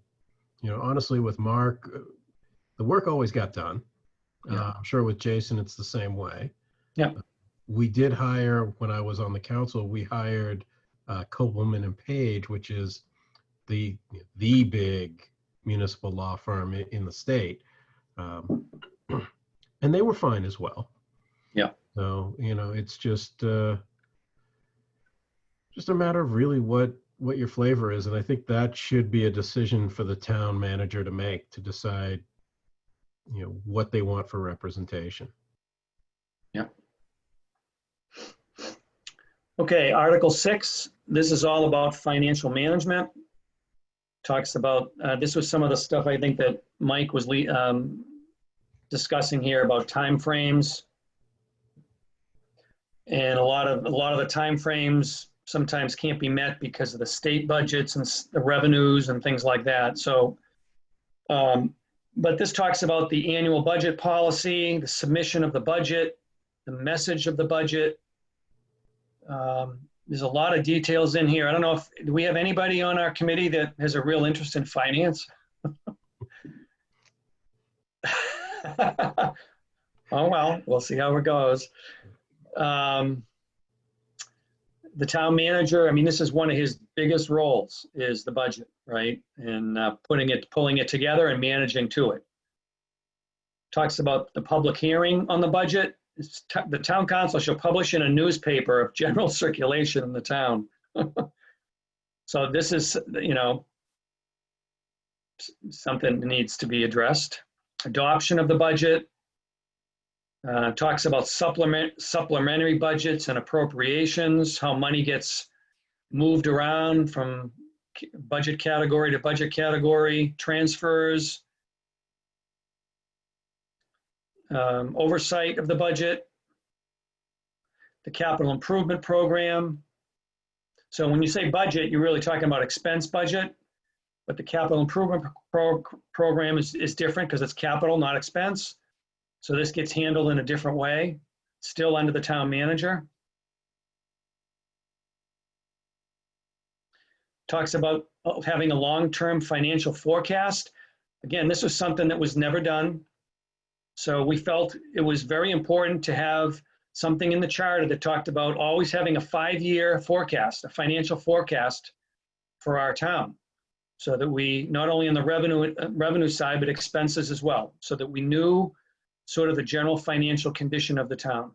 honestly, with Mark, the work always got done. Yeah. I'm sure with Jason, it's the same way. Yeah. We did hire, when I was on the council, we hired Copeland and Page, which is the big municipal law firm in the state. And they were fine as well. Yeah. So, it's just a matter of really what your flavor is. And I think that should be a decision for the town manager to make, to decide, what they want for representation. Yeah. Okay, Article 6. This is all about financial management. Talks about, this was some of the stuff I think that Mike was discussing here about timeframes. And a lot of the timeframes sometimes can't be met because of the state budgets and the revenues and things like that. So, but this talks about the annual budget policy, the submission of the budget, the message of the budget. There's a lot of details in here. I don't know do we have anybody on our committee that has a real interest in finance? Oh, well, we'll see how it goes. The town manager, this is one of his biggest roles, is the budget, right? And pulling it together and managing to it. Talks about the public hearing on the budget. The town council shall publish in a newspaper of general circulation in the town. So this is, something that needs to be addressed. Adoption of the budget. Talks about supplementary budgets and appropriations, how money gets moved around from budget category to budget category, transfers, oversight of the budget, the capital improvement program. So when you say budget, you're really talking about expense budget, but the capital improvement program is different because it's capital, not expense. So this gets handled in a different way, still under the town manager. Talks about having a long-term financial forecast. Again, this was something that was never done. So we felt it was very important to have something in the charter that talked about always having a 5-year forecast, a financial forecast for our town. So that we, not only on the revenue side, but expenses as well. So that we knew sort of the general financial condition of the town.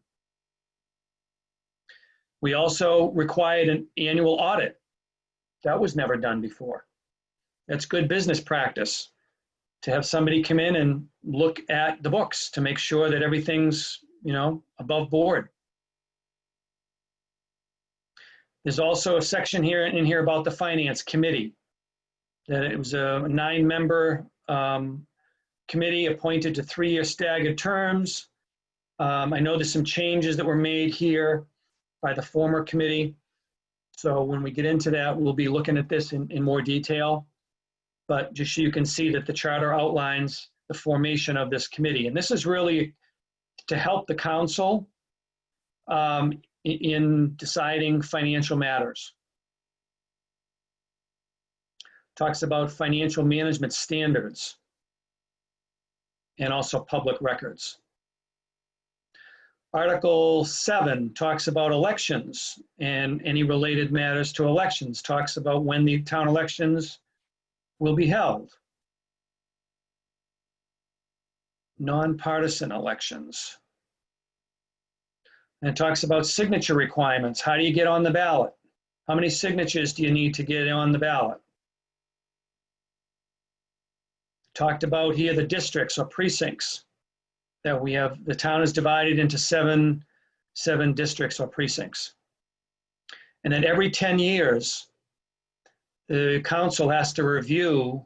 We also required an annual audit. That was never done before. That's good business practice to have somebody come in and look at the books to make sure that everything's, above board. There's also a section in here about the finance committee. That it was a 9-member committee appointed to 3-year staggered terms. I know there's some changes that were made here by the former committee. So when we get into that, we'll be looking at this in more detail. But just so you can see that the charter outlines the formation of this committee. And this is really to help the council in deciding financial matters. Talks about financial management standards and also public records. Article 7 talks about elections and any related matters to elections, talks about when the town elections will be held. Nonpartisan elections. And it talks about signature requirements. How do you get on the ballot? How many signatures do you need to get on the ballot? Talked about here the districts or precincts that we have. The town is divided into seven districts or precincts. And then every 10 years, the council has to review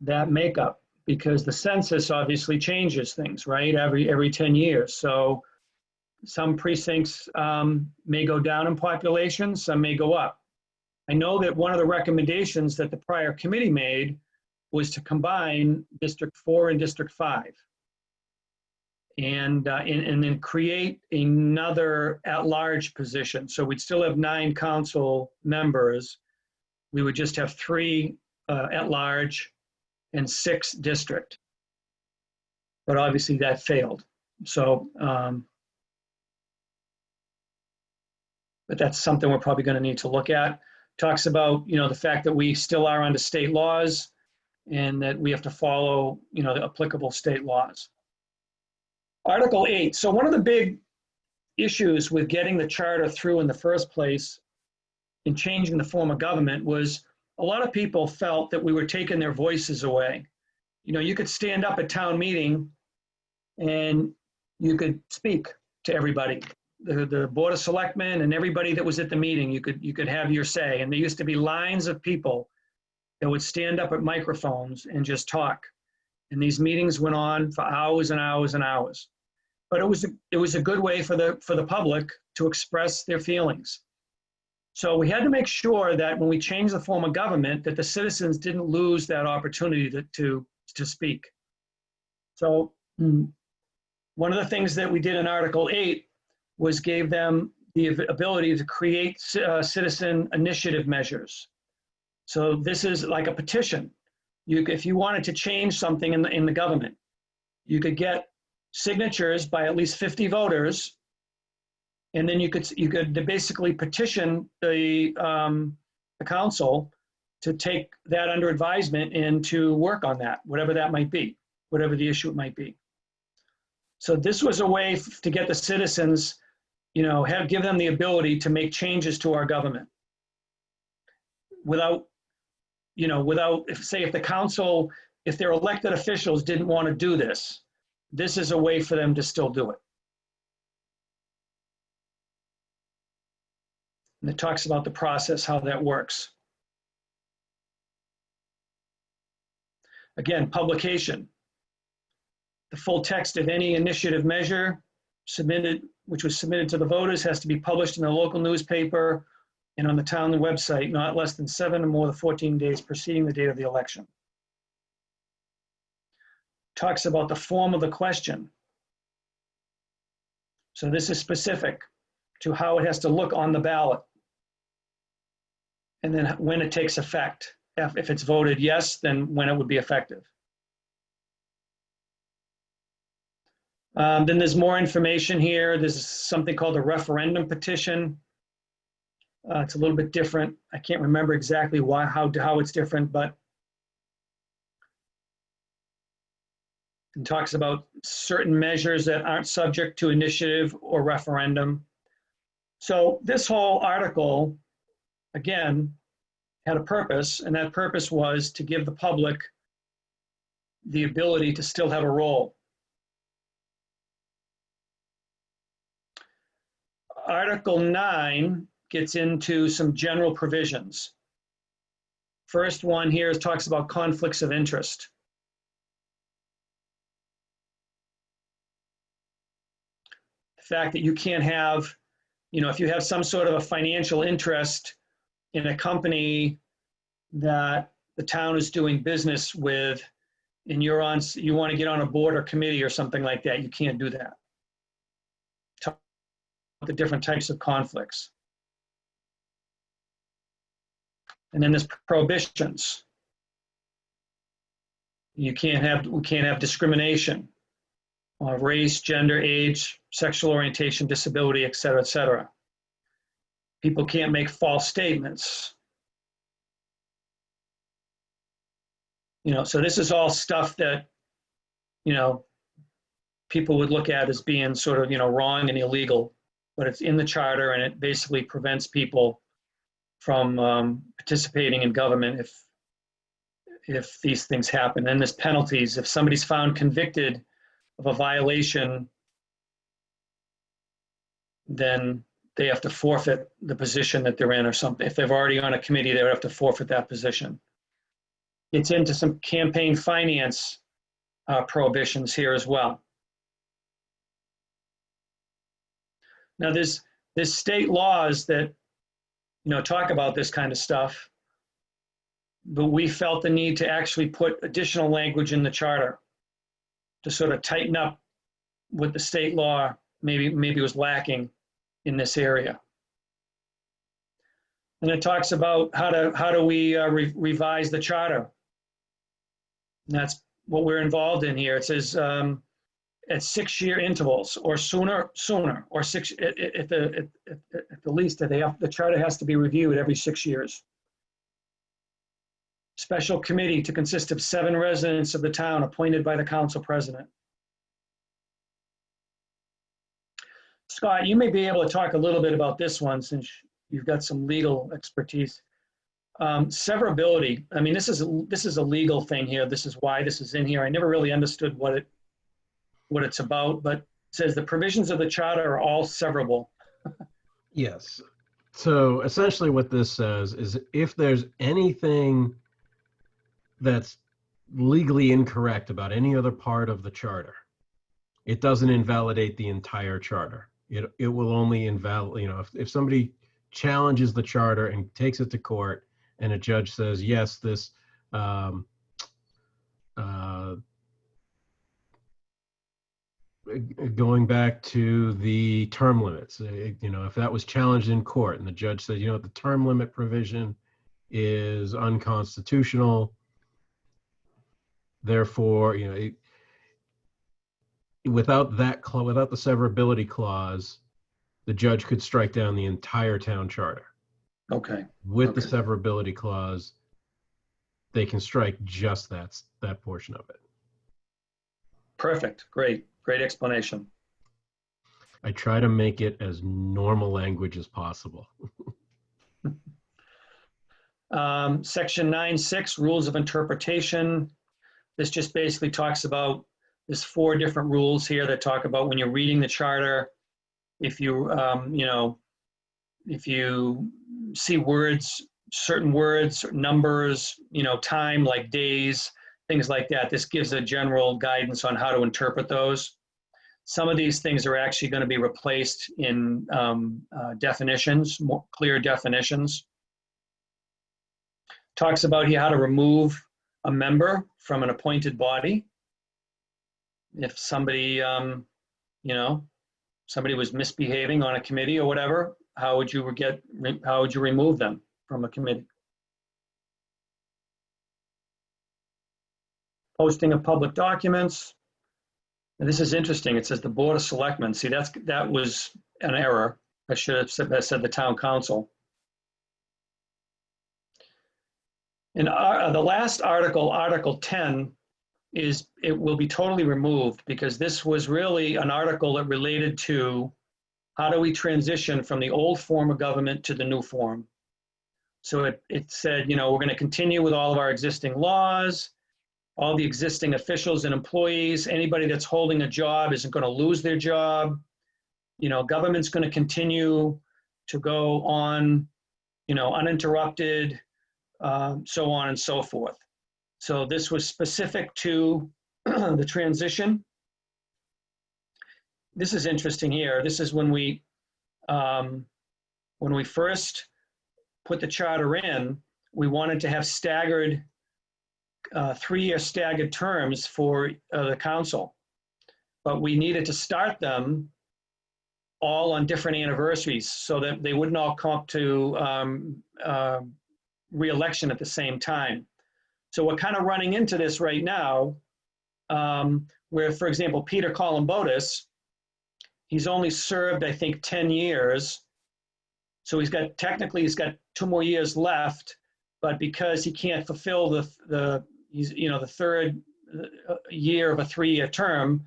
that makeup because the census obviously changes things, right? Every 10 years. So some precincts may go down in population, some may go up. I know that one of the recommendations that the prior committee made was to combine District 4 and District 5 and then create another at-large position. So we'd still have 9 council members. We would just have 3 at-large and 6 district. But obviously that failed. So, but that's something we're probably going to need to look at. Talks about, the fact that we still are under state laws and that we have to follow, the applicable state laws. Article 8. So one of the big issues with getting the charter through in the first place and changing the form of government was a lot of people felt that we were taking their voices away. You could stand up at town meeting and you could speak to everybody. The Board of Selectmen and everybody that was at the meeting, you could have your say. And there used to be lines of people that would stand up at microphones and just talk. And these meetings went on for hours and hours and hours. But it was a good way for the public to express their feelings. So we had to make sure that when we changed the form of government, that the citizens didn't lose that opportunity to speak. So one of the things that we did in Article 8 was gave them the ability to create citizen initiative measures. So this is like a petition. If you wanted to change something in the government, you could get signatures by at least 50 voters, and then you could basically petition the council to take that under advisement and to work on that, whatever that might be, whatever the issue might be. So this was a way to get the citizens, give them the ability to make changes to our government without, if the council, if their elected officials didn't want to do this, this is a way for them to still do it. And it talks about the process, how that works. Again, publication. The full text of any initiative measure which was submitted to the voters has to be published in the local newspaper and on the town website not less than 7 or more than 14 days preceding the date of the election. Talks about the form of the question. So this is specific to how it has to look on the ballot. And then when it takes effect. If it's voted yes, then when it would be effective. Then there's more information here. There's something called a referendum petition. It's a little bit different. I can't remember exactly how it's different, but it talks about certain measures that aren't subject to initiative or referendum. So this whole article, again, had a purpose, and that purpose was to give the public the ability to still have a role. Article 9 gets into some general provisions. First one here talks about conflicts of interest. The fact that you can't have, if you have some sort of a financial interest in a company that the town is doing business with, and you want to get on a board or committee or something like that, you can't do that. The different types of conflicts. And then there's prohibitions. We can't have discrimination. race, gender, age, sexual orientation, disability, et cetera, et cetera. People can't make false statements. So this is all stuff that, people would look at as being sort of, wrong and illegal, but it's in the charter and it basically prevents people from participating in government if these things happen. Then there's penalties. If somebody's found convicted of a violation, then they have to forfeit the position that they're in or something. If they're already on a committee, they would have to forfeit that position. It's into some campaign finance prohibitions here as well. Now there's state laws that, talk about this kind of stuff, but we felt the need to actually put additional language in the charter to sort of tighten up what the state law maybe was lacking in this area. And it talks about how do we revise the charter. And that's what we're involved in here. It says at 6-year intervals or sooner, or six at the least. The charter has to be reviewed every 6 years. Special committee to consist of 7 residents of the town appointed by the council president. Scott, you may be able to talk a little bit about this one since you've got some legal expertise. Severability. I mean, this is a legal thing here. This is why this is in here. I never really understood what it's about, but it says the provisions of the charter are all severable. Yes. So essentially what this says is if there's anything that's legally incorrect about any other part of the charter, it doesn't invalidate the entire charter. It will only invalidate, if somebody challenges the charter and takes it to court and a judge says, yes, this going back to the term limits, if that was challenged in court and the judge said, the term limit provision is unconstitutional, therefore, without the severability clause, the judge could strike down the entire town charter. Okay. With the severability clause, they can strike just that portion of it. Perfect. Great explanation. I try to make it as normal language as possible. Section 9.6, rules of interpretation. This just basically talks about, there's 4 different rules here that talk about when you're reading the charter, if you, if you see words, certain words, numbers, time like days, things like that, this gives a general guidance on how to interpret those. Some of these things are actually going to be replaced in definitions, more clear definitions. Talks about here how to remove a member from an appointed body. If somebody, somebody was misbehaving on a committee or whatever, how would you remove them from a committee? Posting of public documents. And this is interesting. It says the Board of Selectmen. See, that was an error. I should have said the Town Council. And the last article, Article 10, it will be totally removed because this was really an article that related to how do we transition from the old form of government to the new form. So it said, we're going to continue with all of our existing laws, all the existing officials and employees, anybody that's holding a job isn't going to lose their job. Government's going to continue to go on, uninterrupted, so on and so forth. So this was specific to the transition. This is interesting here. This is when we first put the charter in, we wanted to have staggered 3-year staggered terms for the council, but we needed to start them all on different anniversaries so that they wouldn't all come up to re-election at the same time. So we're kind of running into this right now where, for example, Peter Columbotus, he's only served, I think, 10 years. So he's got 2 more years left, but because he can't fulfill the third year of a 3-year term,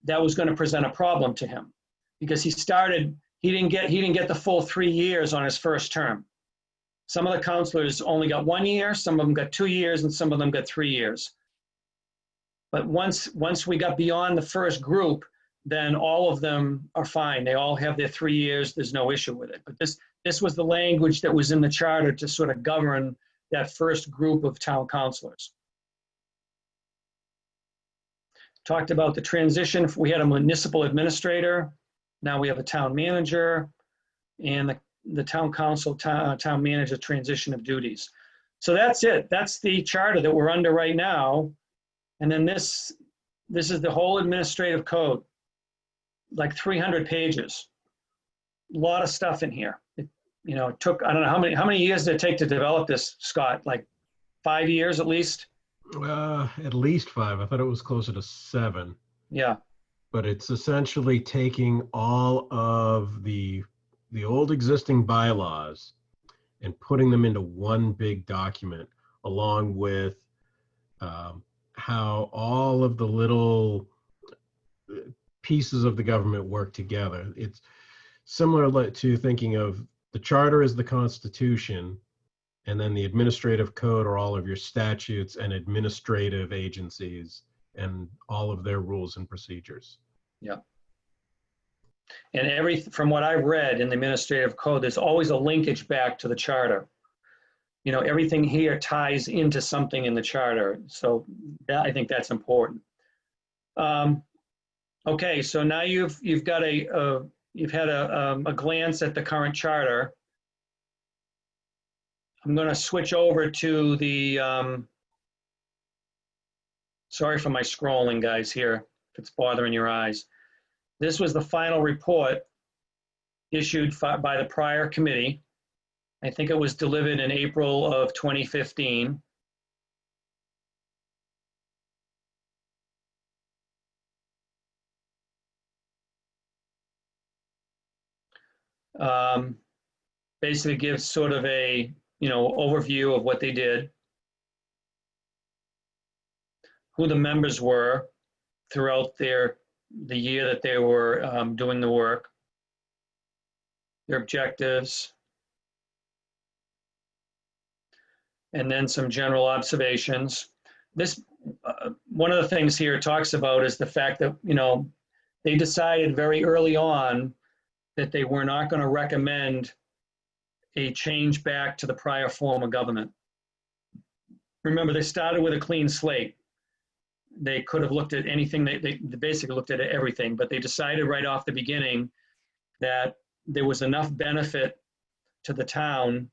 that was going to present a problem to him because he didn't get the full 3 years on his first term. Some of the counselors only got 1 year, some of them got 2 years, and some of them got 3 years. But once we got beyond the first group, then all of them are fine. They all have their 3 years. There's no issue with it. But this was the language that was in the charter to sort of govern that first group of town councilors. Talked about the transition. We had a municipal administrator. Now we have a town manager, and the town council, town manager transition of duties. So that's it. That's the charter that we're under right now. And then this is the whole administrative code, like 300 pages. A lot of stuff in here. It took, I don't know, how many years did it take to develop this, Scott? Like 5 years at least? At least 5. I thought it was closer to 7. Yeah. But it's essentially taking all of the old existing bylaws and putting them into one big document, along with how all of the little pieces of the government work together. It's similar to thinking of the charter as the Constitution, and then the administrative code are all of your statutes and administrative agencies and all of their rules and procedures. Yeah. And from what I've read in the administrative code, there's always a linkage back to the charter. Everything here ties into something in the charter. So I think that's important. Okay, so now you've had a glance at the current charter. I'm going to switch over to the, sorry for my scrolling, guys, here, if it's bothering your eyes. This was the final report issued by the prior committee. I think it was delivered in April of 2015. Basically gives sort of a overview of what they did, who the members were throughout the year that they were doing the work, their objectives, and then some general observations. This one of the things here it talks about is the fact that they decided very early on that they were not going to recommend a change back to the prior form of government. Remember, they started with a clean slate. They could have looked at anything, they basically looked at everything, but they decided right off the beginning that there was enough benefit to the town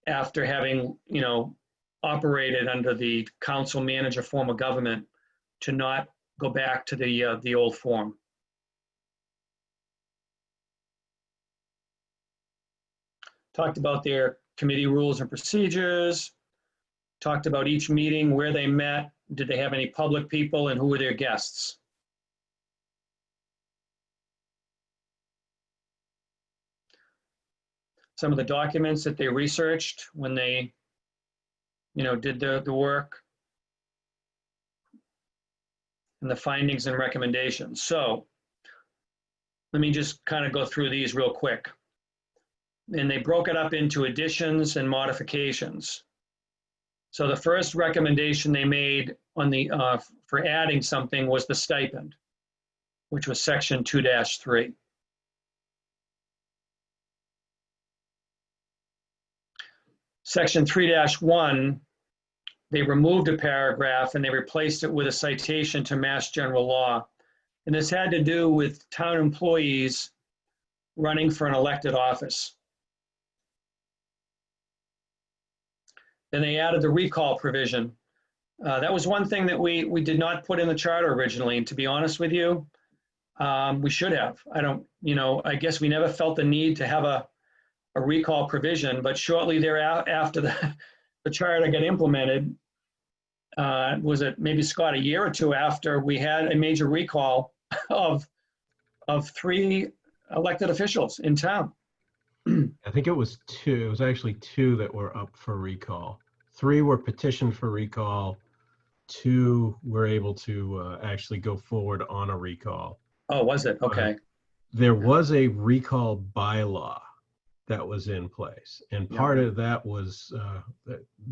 after having, operated under the council manager form of government to not go back to the old form. Talked about their committee rules and procedures, talked about each meeting, where they met, did they have any public people, and who were their guests. Some of the documents that they researched when they, did the work, and the findings and recommendations. So let me just kind of go through these real quick. And they broke it up into additions and modifications. So the first recommendation they made on for adding something was the stipend, which was section 2-3. Section 3-1, they removed a paragraph and they replaced it with a citation to Mass General Law. And this had to do with town employees running for an elected office. Then they added the recall provision. That was one thing that we did not put in the charter originally, and to be honest with you, we should have. I guess we never felt the need to have a recall provision, but shortly thereafter the charter got implemented, was it maybe, Scott, a year or two after we had a major recall of 3 elected officials in town. I think it was 2. It was actually 2 that were up for recall. 3 were petitioned for recall. 2 were able to actually go forward on a recall. Oh, was it? Okay. There was a recall bylaw that was in place, and part of that was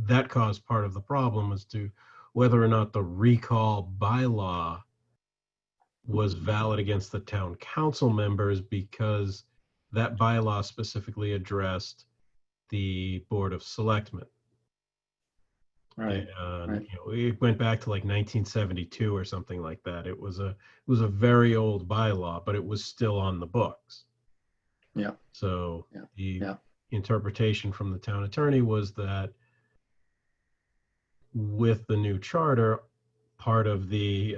that caused part of the problem as to whether or not the recall bylaw was valid against the town council members, because that bylaw specifically addressed the Board of Selectmen. Right. And right. you know, it went back to like 1972 or something like that. It was a very old bylaw, but it was still on the books. Yeah. So Yeah. the Yeah. interpretation from the town attorney was that with the new charter, part of the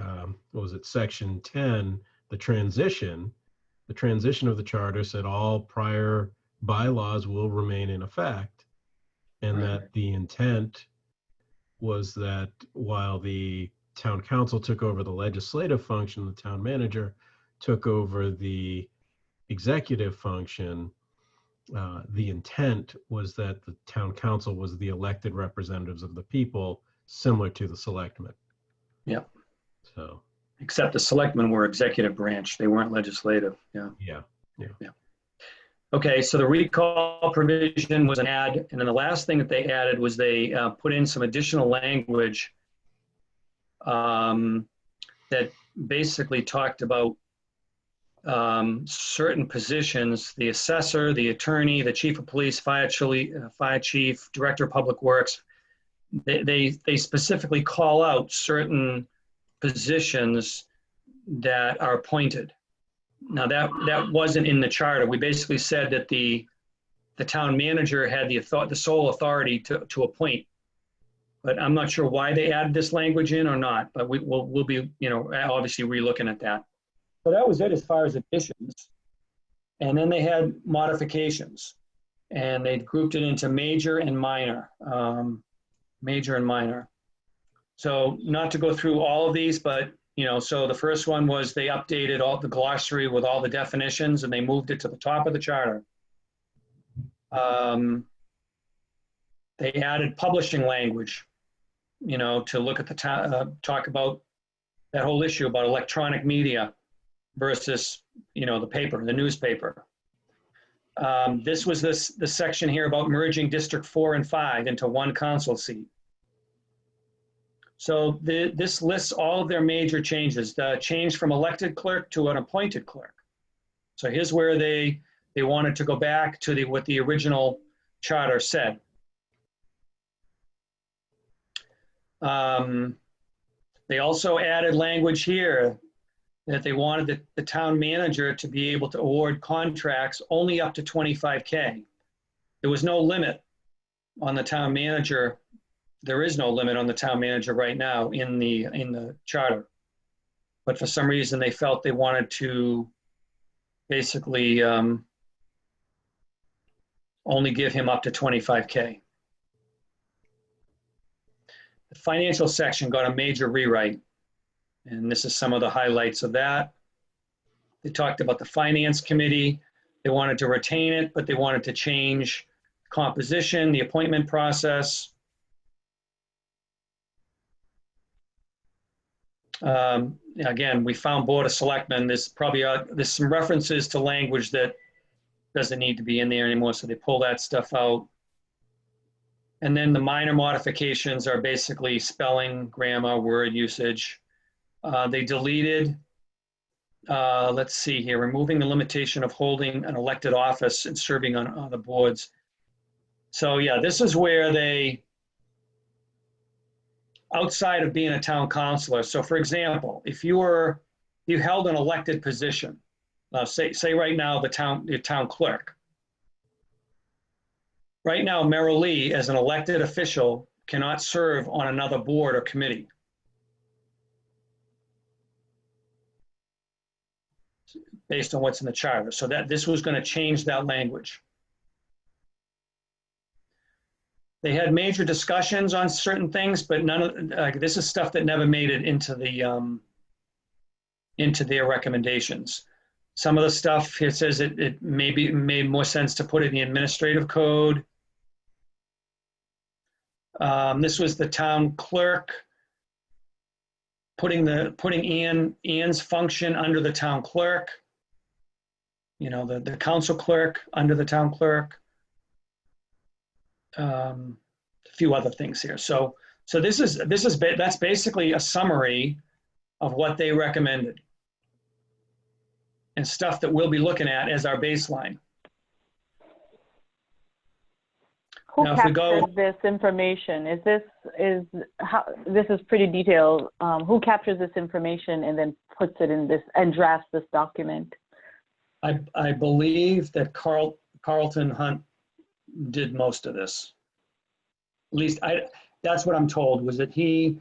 what was it, section 10, the transition of the charter said all prior bylaws will remain in effect, and Right. that the intent was that while the town council took over the legislative function, the town manager took over the executive function. The intent was that the town council was the elected representatives of the people, similar to the selectmen. Yeah. So. Except the selectmen were executive branch. They weren't legislative. Yeah. Yeah. Okay, so the recall provision was an add, and then the last thing that they added was they put in some additional language that basically talked about certain positions: the assessor, the attorney, the chief of police, fire chief, director of public works. They specifically call out certain positions that are appointed. Now that wasn't in the charter. We basically said that the town manager had the sole authority to appoint, but I'm not sure why they added this language in or not. But we'll be, you know, obviously relooking at that. So that was it as far as additions, and then they had modifications, and they grouped it into major and minor. Major and minor. So not to go through all of these, but you know, so the first one was they updated all the glossary with all the definitions, and they moved it to the top of the charter. They added publishing language, you know, to look at the talk about that whole issue about electronic media versus, you know, the paper, the newspaper. This was the section here about merging District 4 and 5 into one council seat. So this lists all of their major changes, the change from elected clerk to an appointed clerk. So here's where they wanted to go back to what the original charter said. They also added language here that they wanted the town manager to be able to award contracts only up to $25K. There was no limit on the town manager. There is no limit on the town manager right now in the charter. But for some reason, they felt they wanted to basically only give him up to $25K. The financial section got a major rewrite, and this is some of the highlights of that. They talked about the finance committee. They wanted to retain it, but they wanted to change composition, the appointment process. Again, we found Board of Selectmen. There's some references to language that doesn't need to be in there anymore, so they pull that stuff out. And then the minor modifications are basically spelling, grammar, word usage. They deleted, let's see here, removing the limitation of holding an elected office and serving on the boards. So yeah, this is where they, outside of being a town councilor. So for example, if you held an elected position, say right now the town clerk. Right now, Merrill Lee, as an elected official, cannot serve on another board or committee. Based on what's in the charter. So that this was going to change that language. They had major discussions on certain things, but none of this is stuff that never made it into their recommendations. Some of the stuff it says it maybe made more sense to put in the administrative code. This was the town clerk putting Ann's function under the town clerk. You know, the council clerk under the town clerk. A few other things here. So that's basically a summary of what they recommended and stuff that we'll be looking at as our baseline. Who Now, if we captures go- this information? This is pretty detailed. Who captures this information and then puts it in this and drafts this document? I believe that Carlton Hunt did most of this. At least that's what I'm told, was that he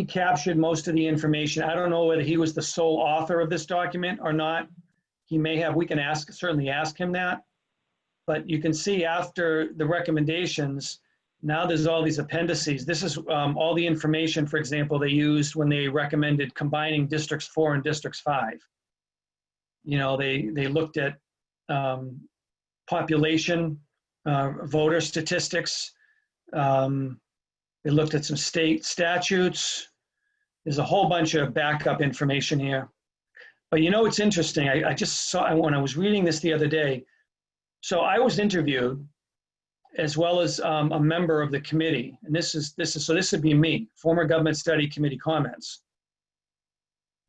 captured most of the information. I don't know whether he was the sole author of this document or not. He may have, we can certainly ask him that. But you can see after the recommendations, now there's all these appendices. This is all the information, for example, they used when they recommended combining Districts 4 and Districts 5. You know, they looked at population, voter statistics. They looked at some state statutes. There's a whole bunch of backup information here. But you know, it's interesting. I just saw, when I was reading this the other day, so I was interviewed as well as a member of the committee. And this would be me, former government study committee comments.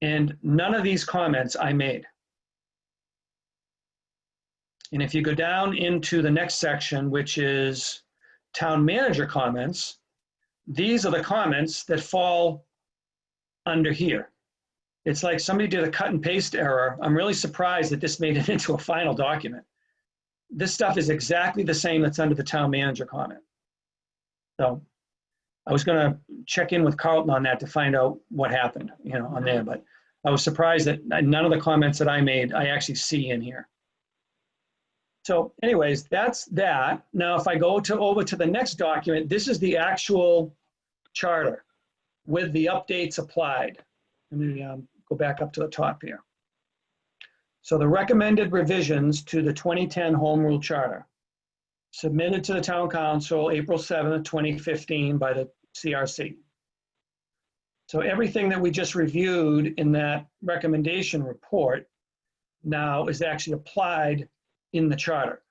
And none of these comments I made. And if you go down into the next section, which is town manager comments, these are the comments that fall under here. It's like somebody did a cut and paste error. I'm really surprised that this made it into a final document. This stuff is exactly the same that's under the town manager comment. So I was going to check in with Carlton on that to find out what happened, you know, on there, but I was surprised that none of the comments that I made, I actually see in here. So anyways, that's that. Now, if I go over to the next document, this is the actual charter with the updates applied. Let me go back up to the top here. So the recommended revisions to the 2010 Home Rule Charter submitted to the Town Council April 7th, 2015 by the CRC. So everything that we just reviewed in that recommendation report now is actually applied in the charter.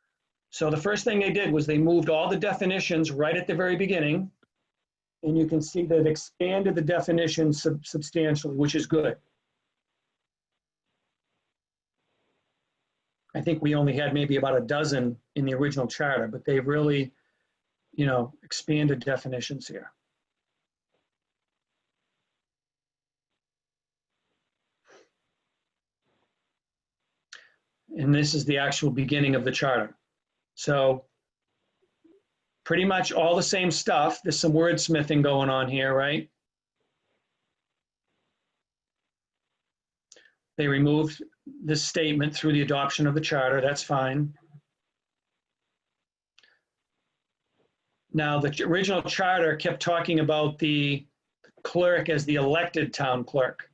So the first thing they did was they moved all the definitions right at the very beginning. And you can see that it expanded the definitions substantially, which is good. I think we only had maybe about a dozen in the original charter, but they've really, you know, expanded definitions here. And this is the actual beginning of the charter. So pretty much all the same stuff. There's some wordsmithing going on here, right? They removed this statement through the adoption of the charter. That's fine. Now, the original charter kept talking about the clerk as the elected town clerk.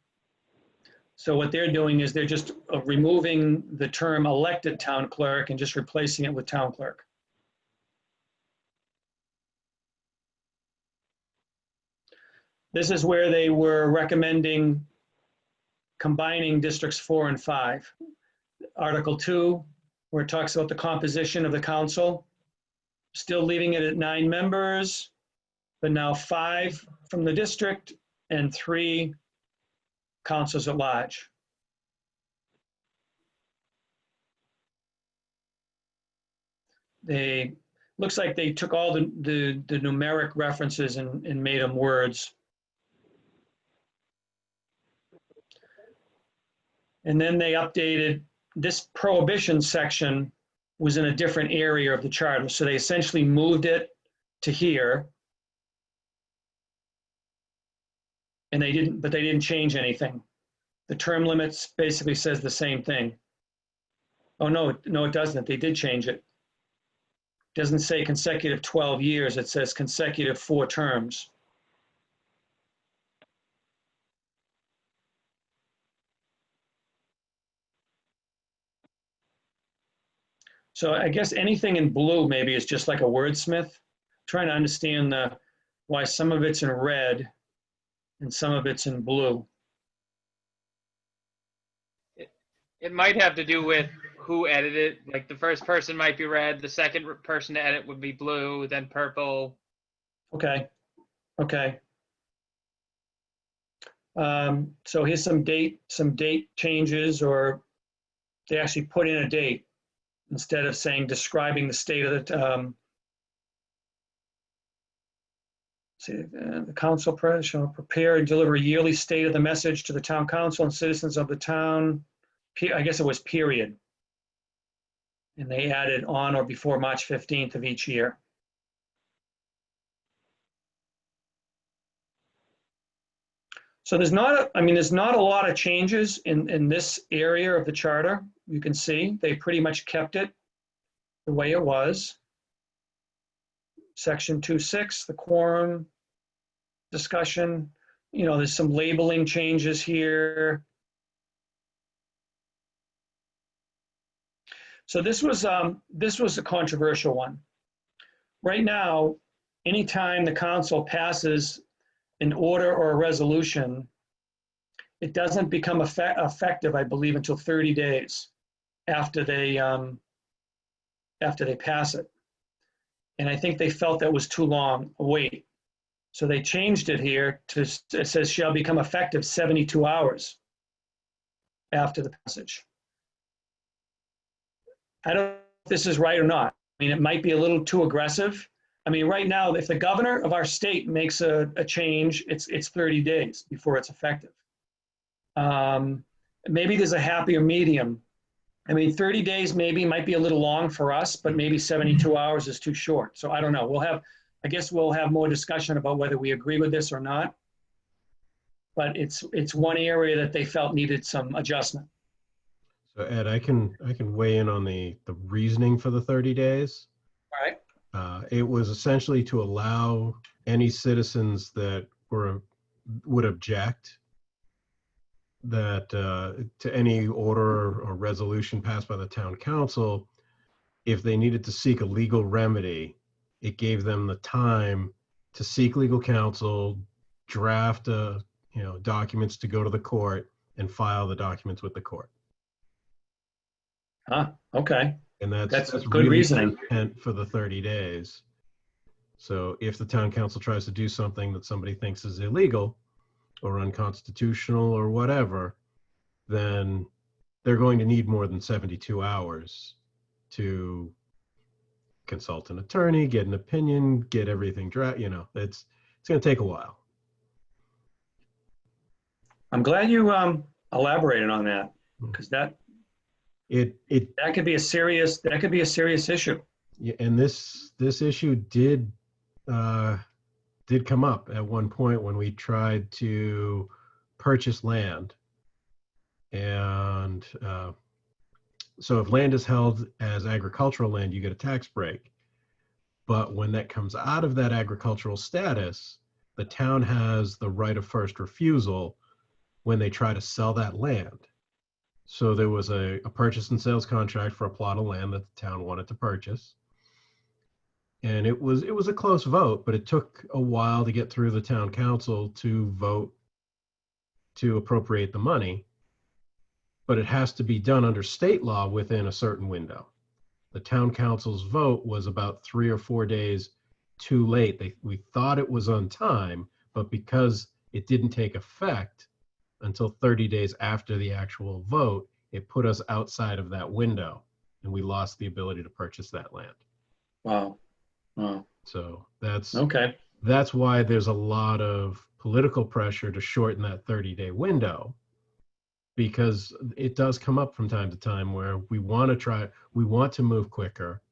So what they're doing is they're just removing the term elected town clerk and just replacing it with town clerk. This is where they were recommending combining districts 4 and 5. Article 2, where it talks about the composition of the council, still leaving it at 9 members, but now 5 from the district and 3 councils at large. Looks like they took all the numeric references and made them words. And then they updated, this prohibition section was in a different area of the charter. So they essentially moved it to here. And they didn't change anything. The term limits basically says the same thing. Oh, no, it doesn't. They did change it. doesn't say consecutive 12 years, it says consecutive 4 terms. So I guess anything in blue maybe is just like a wordsmith. Trying to understand why some of it's in red and some of it's in blue. It might have to do with who edited. Like the first person might be red, the second person to edit would be blue, then purple. Okay, okay. So here's some date changes, or they actually put in a date instead of saying describing the state of the the council shall prepare and deliver a yearly state of the message to the town council and citizens of the town. I guess it was period. And they added on or before March 15th of each year. So there's not a lot of changes in this area of the charter. You can see they pretty much kept it the way it was. Section 2.6, the quorum discussion, there's some labeling changes here. So this was a controversial one. Right now, anytime the council passes an order or a resolution, it doesn't become effective, I believe, until 30 days after they pass it. And I think they felt that was too long a wait. So they changed it here to, it says shall become effective 72 hours after the passage. I don't know if this is right or not. I mean, it might be a little too aggressive. I mean, right now, if the governor of our state makes a change, it's 30 days before it's effective. Maybe there's a happier medium. I mean, 30 days maybe might be a little long for us, but maybe 72 hours is too short. So I don't know. I guess we'll have more discussion about whether we agree with this or not. But it's one area that they felt needed some adjustment. So Ed, I can weigh in on the reasoning for the 30 days. All right. It was essentially to allow any citizens that would object that to any order or resolution passed by the town council, if they needed to seek a legal remedy, it gave them the time to seek legal counsel, draft documents to go to the court, and file the documents with the court. Huh, okay. And that's good really reasoning. the intent for the 30 days. So if the town council tries to do something that somebody thinks is illegal or unconstitutional or whatever, then they're going to need more than 72 hours to consult an attorney, get an opinion, get everything it's going to take a while. I'm glad you elaborated on that, because that could be a serious issue. Yeah, and this issue did come up at one point when we tried to purchase land. And so if land is held as agricultural land, you get a tax break. But when that comes out of that agricultural status, the town has the right of first refusal when they try to sell that land. So there was a purchase and sales contract for a plot of land that the town wanted to purchase. And it was a close vote, but it took a while to get through the town council to vote to appropriate the money. But it has to be done under state law within a certain window. The town council's vote was about 3 or 4 days too late. We thought it was on time, but because it didn't take effect until 30 days after the actual vote, it put us outside of that window, and we lost the ability to purchase that land. Wow. So that's okay. That's why there's a lot of political pressure to shorten that 30-day window, because it does come up from time to time where we want to move quicker,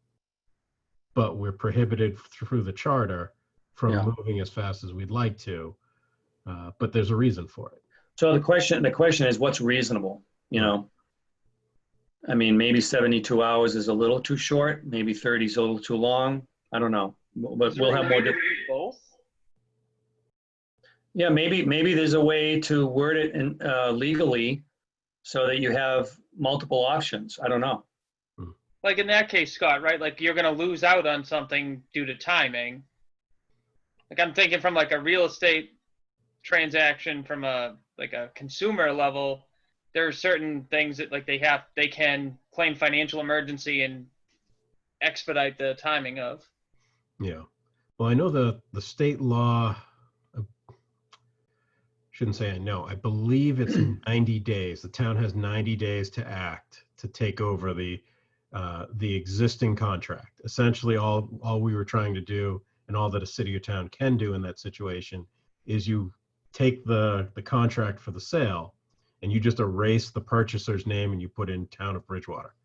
but we're prohibited through the charter from moving as fast as we'd like to. But there's a reason for it. So the question is, what's reasonable? I mean, maybe 72 hours is a little too short, maybe 30 is a little too long. I don't know, but Is there we'll a have way more. to do both? Yeah, maybe there's a way to word it in, legally so that you have multiple options. I don't know. Like in that case, Scott, right? Like you're going to lose out on something due to timing. Like I'm thinking from like a real estate transaction from a consumer level, there are certain things that like they can claim financial emergency and expedite the timing of. Yeah. Well, I know the state law, shouldn't say I know, I believe it's 90 days. The town has 90 days to act to take over the existing contract. Essentially, all we were trying to do, and all that a city or town can do in that situation, is you take the contract for the sale and you just erase the purchaser's name and you put in Town of Bridgewater.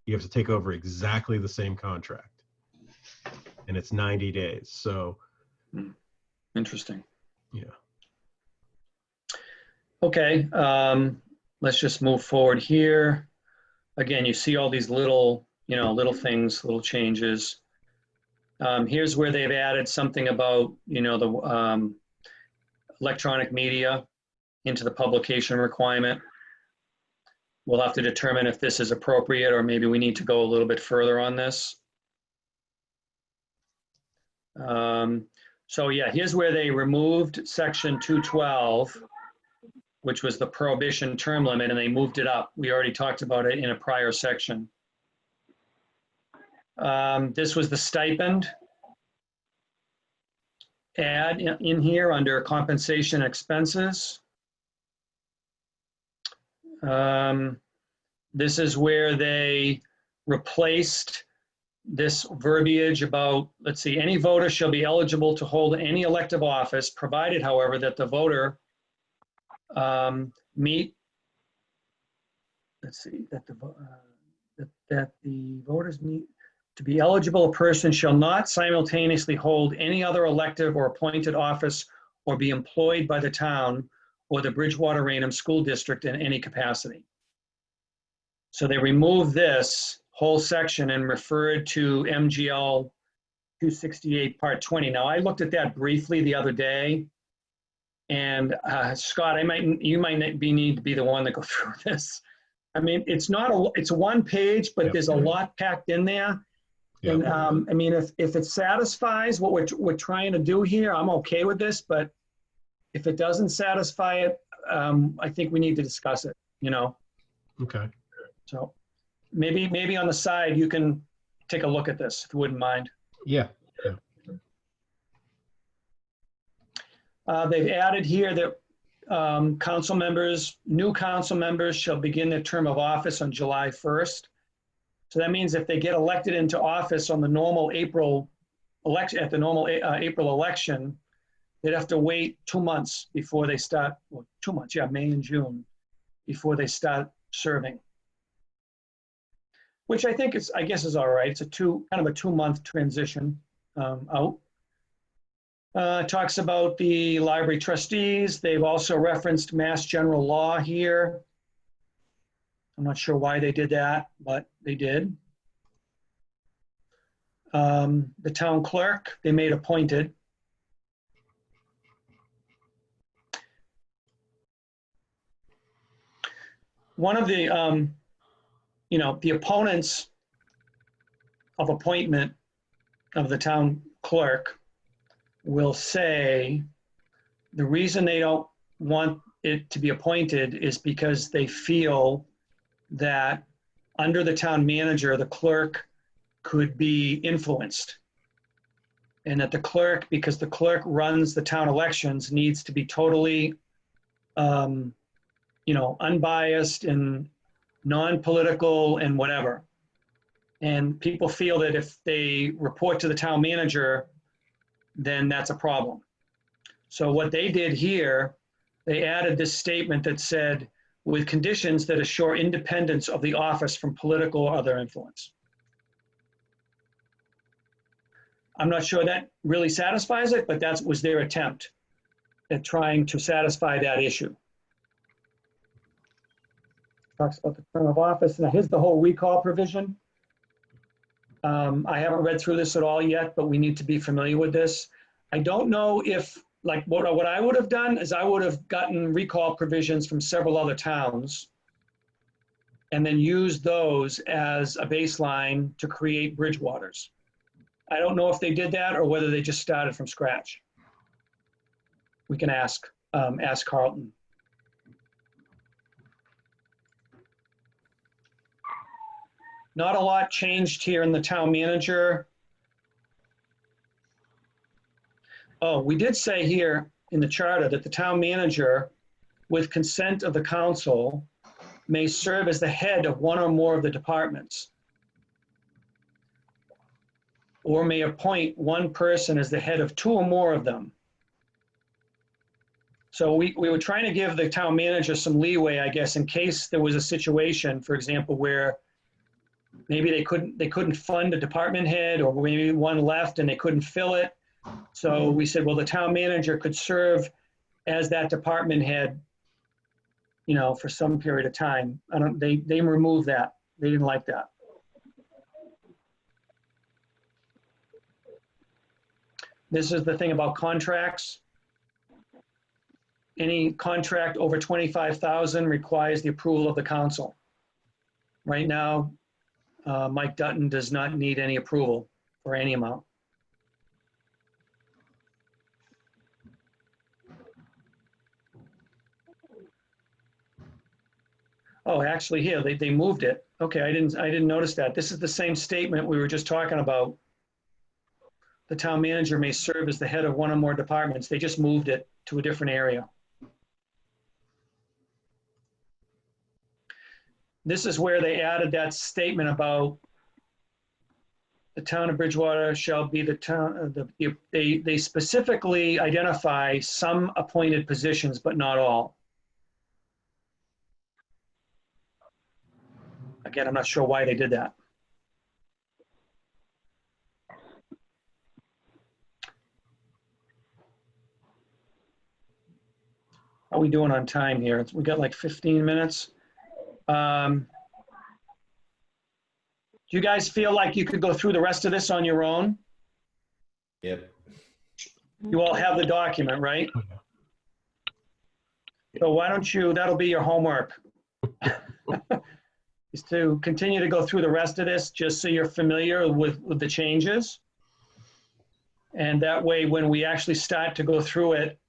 You have to take over exactly the same contract. And it's 90 days. So Interesting. yeah. Okay, let's just move forward here. Again, you see all these little, little things, little changes. Here's where they've added something about, the electronic media into the publication requirement. We'll have to determine if this is appropriate or maybe we need to go a little bit further on this. So yeah, here's where they removed section 212, which was the prohibition term limit, and they moved it up. We already talked about it in a prior section. This was the stipend add in here under compensation expenses. This is where they replaced this verbiage about, let's see, any voter shall be eligible to hold any elective office, provided, however, that the voter meet, let's see, that the voters meet, to be eligible, a person shall not simultaneously hold any other elective or appointed office or be employed by the town or the Bridgewater-Raynham School District in any capacity. So they removed this whole section and referred to MGL 268 Part 20. Now, I looked at that briefly the other day, and Scott, you might need to be the one to go through this. I mean, it's one page, but there's a lot packed in there. Yep. And I mean, if it satisfies what we're trying to do here, I'm okay with this. But if it doesn't satisfy it, I think we need to discuss it. Okay. So maybe on the side you can take a look at this if you wouldn't mind. Yeah. They've added here that new council members shall begin their term of office on July 1st. So that means if they get elected into office on the normal April election, at the normal April election, they'd have to wait 2 months before they start, well, 2 months, yeah, May and June, before they start serving. Which I guess is all right. It's kind of a 2-month transition out. Talks about the library trustees. They've also referenced Mass General Law here. I'm not sure why they did that, but they did. The town clerk, they made appointed. One of the, the opponents of appointment of the town clerk will say the reason they don't want it to be appointed is because they feel that under the town manager, the clerk could be influenced. And that the clerk, because the clerk runs the town elections, needs to be totally, unbiased and non-political and whatever. And people feel that if they report to the town manager, then that's a problem. So what they did here, they added this statement that said, with conditions that assure independence of the office from political or other influence. I'm not sure that really satisfies it, but that was their attempt at trying to satisfy that issue. talks about the term of office. Now here's the whole recall provision. I haven't read through this at all yet, but we need to be familiar with this. I don't know if, like, what I would have done is I would have gotten recall provisions from several other towns and then used those as a baseline to create Bridgewaters. I don't know if they did that or whether they just started from scratch. We can ask Carlton. Not a lot changed here in the town manager. Oh, we did say here in the charter that the town manager, with consent of the council, may serve as the head of one or more of the departments, or may appoint one person as the head of two or more of them. So we were trying to give the town manager some leeway, I guess, in case there was a situation, for example, where maybe they couldn't fund a department head, or maybe one left and they couldn't fill it. So we said, well, the town manager could serve as that department head, you know, for some period of time. They removed that. They didn't like that. This is the thing about contracts. Any contract over 25,000 requires the approval of the council. Right now, Mike Dutton does not need any approval for any amount. Oh, actually here, they moved it. Okay, I didn't notice that. This is the same statement we were just talking about. The town manager may serve as the head of one or more departments. They just moved it to a different area. This is where they added that statement about the town of Bridgewater shall be the town, they specifically identify some appointed positions, but not all. Again, I'm not sure why they did that. How are we doing on time here? We got like 15 minutes. Do you guys feel like you could go through the rest of this on your own? Yep. You all have the document, right? So why don't you, that'll be your homework. Is to continue to go through the rest of this just so you're familiar with the changes. And that way, when we actually start to go through it,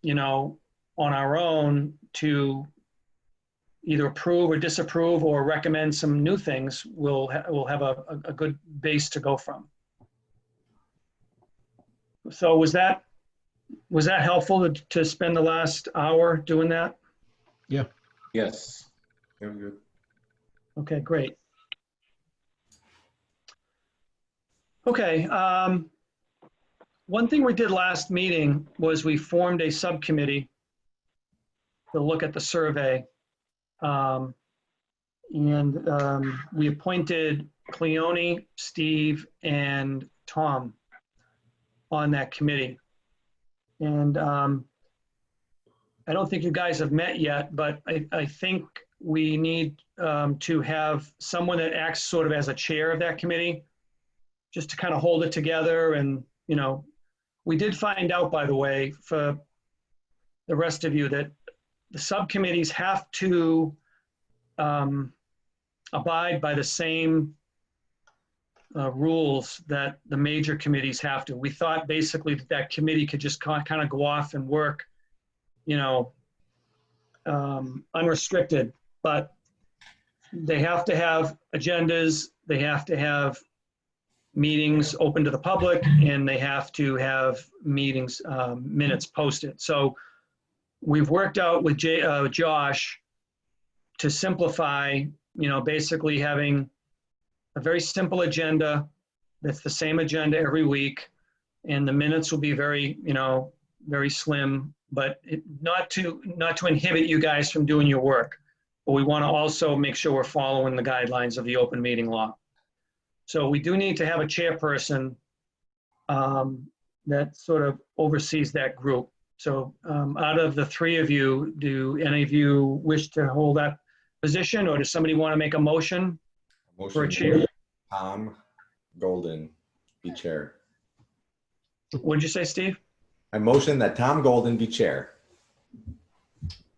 you know, on our own to either approve or disapprove or recommend some new things, we'll have a good base to go from. So was that helpful to spend the last hour doing that? Yeah. Yes. Very good. Okay, great. Okay, one thing we did last meeting was we formed a subcommittee to look at the survey. We appointed Cleone, Steve, and Tom on that committee. And I don't think you guys have met yet, but I think we need to have someone that acts sort of as a chair of that committee, just to kind of hold it together. And, you know, we did find out, by the way, for the rest of you, that the subcommittees have to abide by the same rules that the major committees have to. We thought basically that committee could just kind of go off and work, you know, unrestricted, but they have to have agendas, they have to have meetings open to the public, and they have to have meetings, minutes posted. So we've worked out with Josh to simplify, you know, basically having a very simple agenda that's the same agenda every week, and the minutes will be very, you know, very slim, but not to inhibit you guys from doing your work. But we want to also make sure we're following the guidelines of the open meeting law. So we do need to have a chairperson that sort of oversees that group. So out of the three of you, do any of you wish to hold that position, or does somebody want to make a motion for a Motion chair? Tom Golden be chair. What did you say, Steve? I motion that Tom Golden be chair.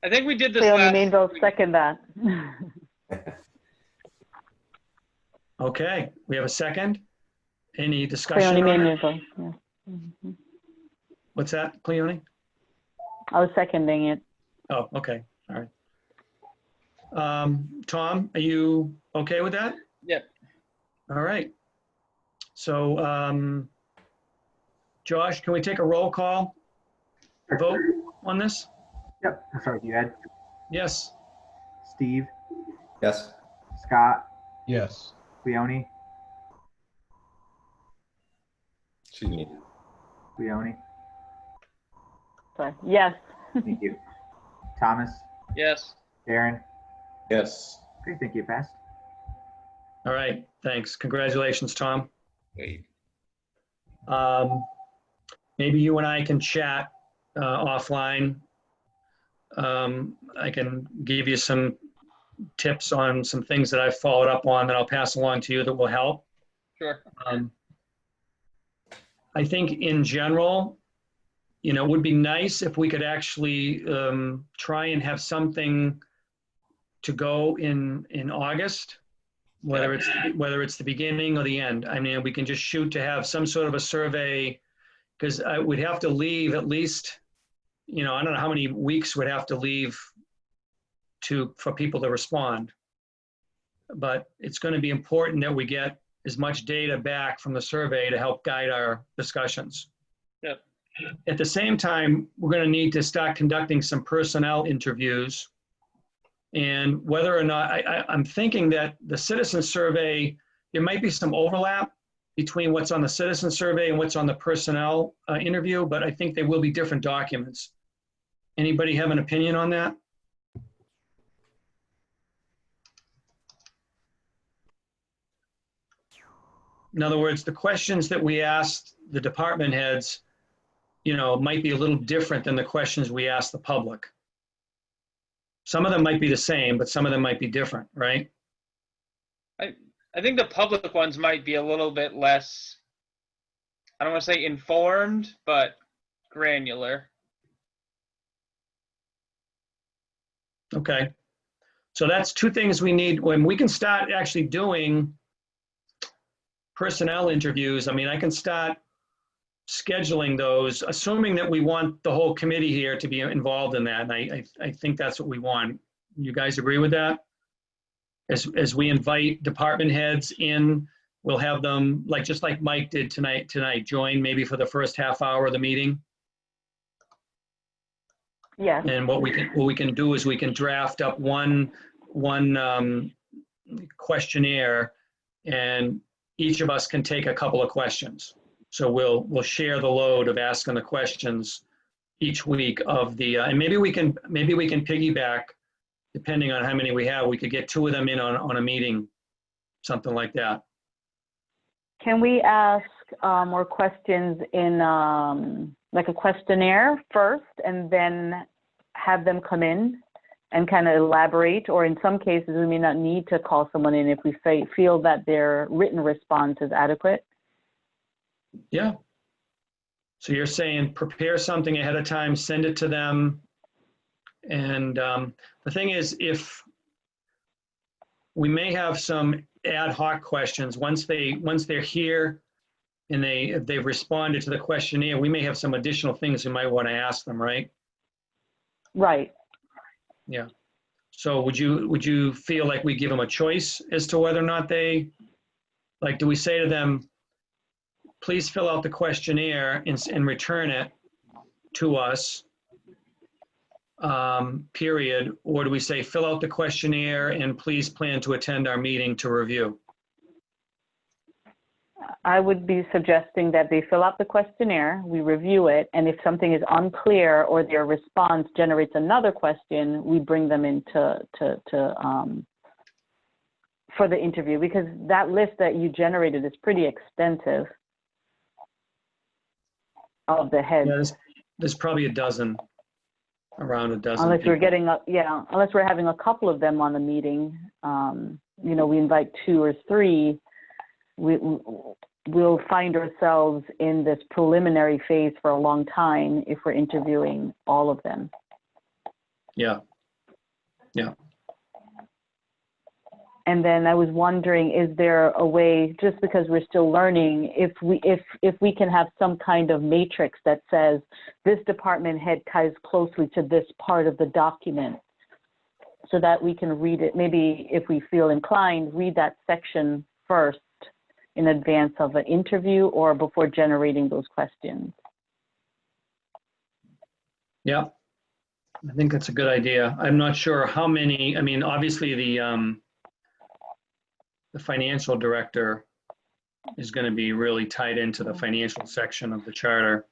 I think we did this Cleone last. Mainville second that. Okay, we have a second. Any discussion Cleone on it? Mainville, yeah. Mhm. What's that, Cleone? I was seconding it. Oh, okay, all right. Tom, are you okay with that? Yep. All right. So, Josh, can we take a roll call vote on this? Yep, I'll start with you, Ed. Yes. Steve, Yes. Scott, Yes. Cleone, She's muted. Cleone. Sorry. Yes. Thank you. Thomas, Yes. Darren. Yes. Great, thank you. Passed. All right, thanks. Congratulations, Tom. Wait. Maybe you and I can chat offline. I can give you some tips on some things that I've followed up on that I'll pass along to you that will help. Sure. I think in general, you know, it would be nice if we could actually try and have something to go in August, whether it's the beginning or the end. I mean, we can just shoot to have some sort of a survey, because I would have to leave at least, you know, I don't know how many weeks would have to leave for people to respond. But it's going to be important that we get as much data back from the survey to help guide our discussions. Yep. At the same time, we're going to need to start conducting some personnel interviews. And whether or not, I'm thinking that the citizen survey, there might be some overlap between what's on the citizen survey and what's on the personnel interview, but I think they will be different documents. Anybody have an opinion on that? In other words, the questions that we asked the department heads, you know, might be a little different than the questions we asked the public. Some of them might be the same, but some of them might be different, right? I think the public ones might be a little bit less, I don't want to say informed, but granular. Okay. So that's two things we need. When we can start actually doing personnel interviews, I mean, I can start scheduling those, assuming that we want the whole committee here to be involved in that. And I think that's what we want. You guys agree with that? As we invite department heads in, we'll have them, like just like Mike did tonight, join maybe for the first half hour of the meeting. Yes. And what we can do is we can draft up one questionnaire, and each of us can take a couple of questions. So we'll share the load of asking the questions each week of the, and maybe we can piggyback, depending on how many we have. We could get two of them in on a meeting, something like that. Can we ask more questions in like a questionnaire first, and then have them come in and kind of elaborate? Or in some cases, we may not need to call someone in if we feel that their written response is adequate. Yeah. So you're saying prepare something ahead of time, send it to them. And the thing is, if we may have some ad hoc questions once they're here and if they've responded to the questionnaire, we may have some additional things we might want to ask them, right? Right. Yeah. So would you feel like we give them a choice as to whether or not they, like, do we say to them, please fill out the questionnaire and return it to us, period? Or do we say, fill out the questionnaire and please plan to attend our meeting to review? I would be suggesting that they fill out the questionnaire, we review it, and if something is unclear or their response generates another question, we bring them in for the interview, because that list that you generated is pretty extensive of the heads. Yeah, there's probably a dozen. around a dozen Unless we're people. getting, unless we're having a couple of them on the meeting, we invite 2 or 3, we'll find ourselves in this preliminary phase for a long time if we're interviewing all of them. Yeah. And then I was wondering, is there a way, just because we're still learning, if we can have some kind of matrix that says this department head ties closely to this part of the document, so that we can read it, maybe if we feel inclined, read that section first in advance of an interview or before generating those questions. Yeah, I think that's a good idea. I'm not sure how many, I mean, obviously the financial director is going to be really tied into the financial section of the charter.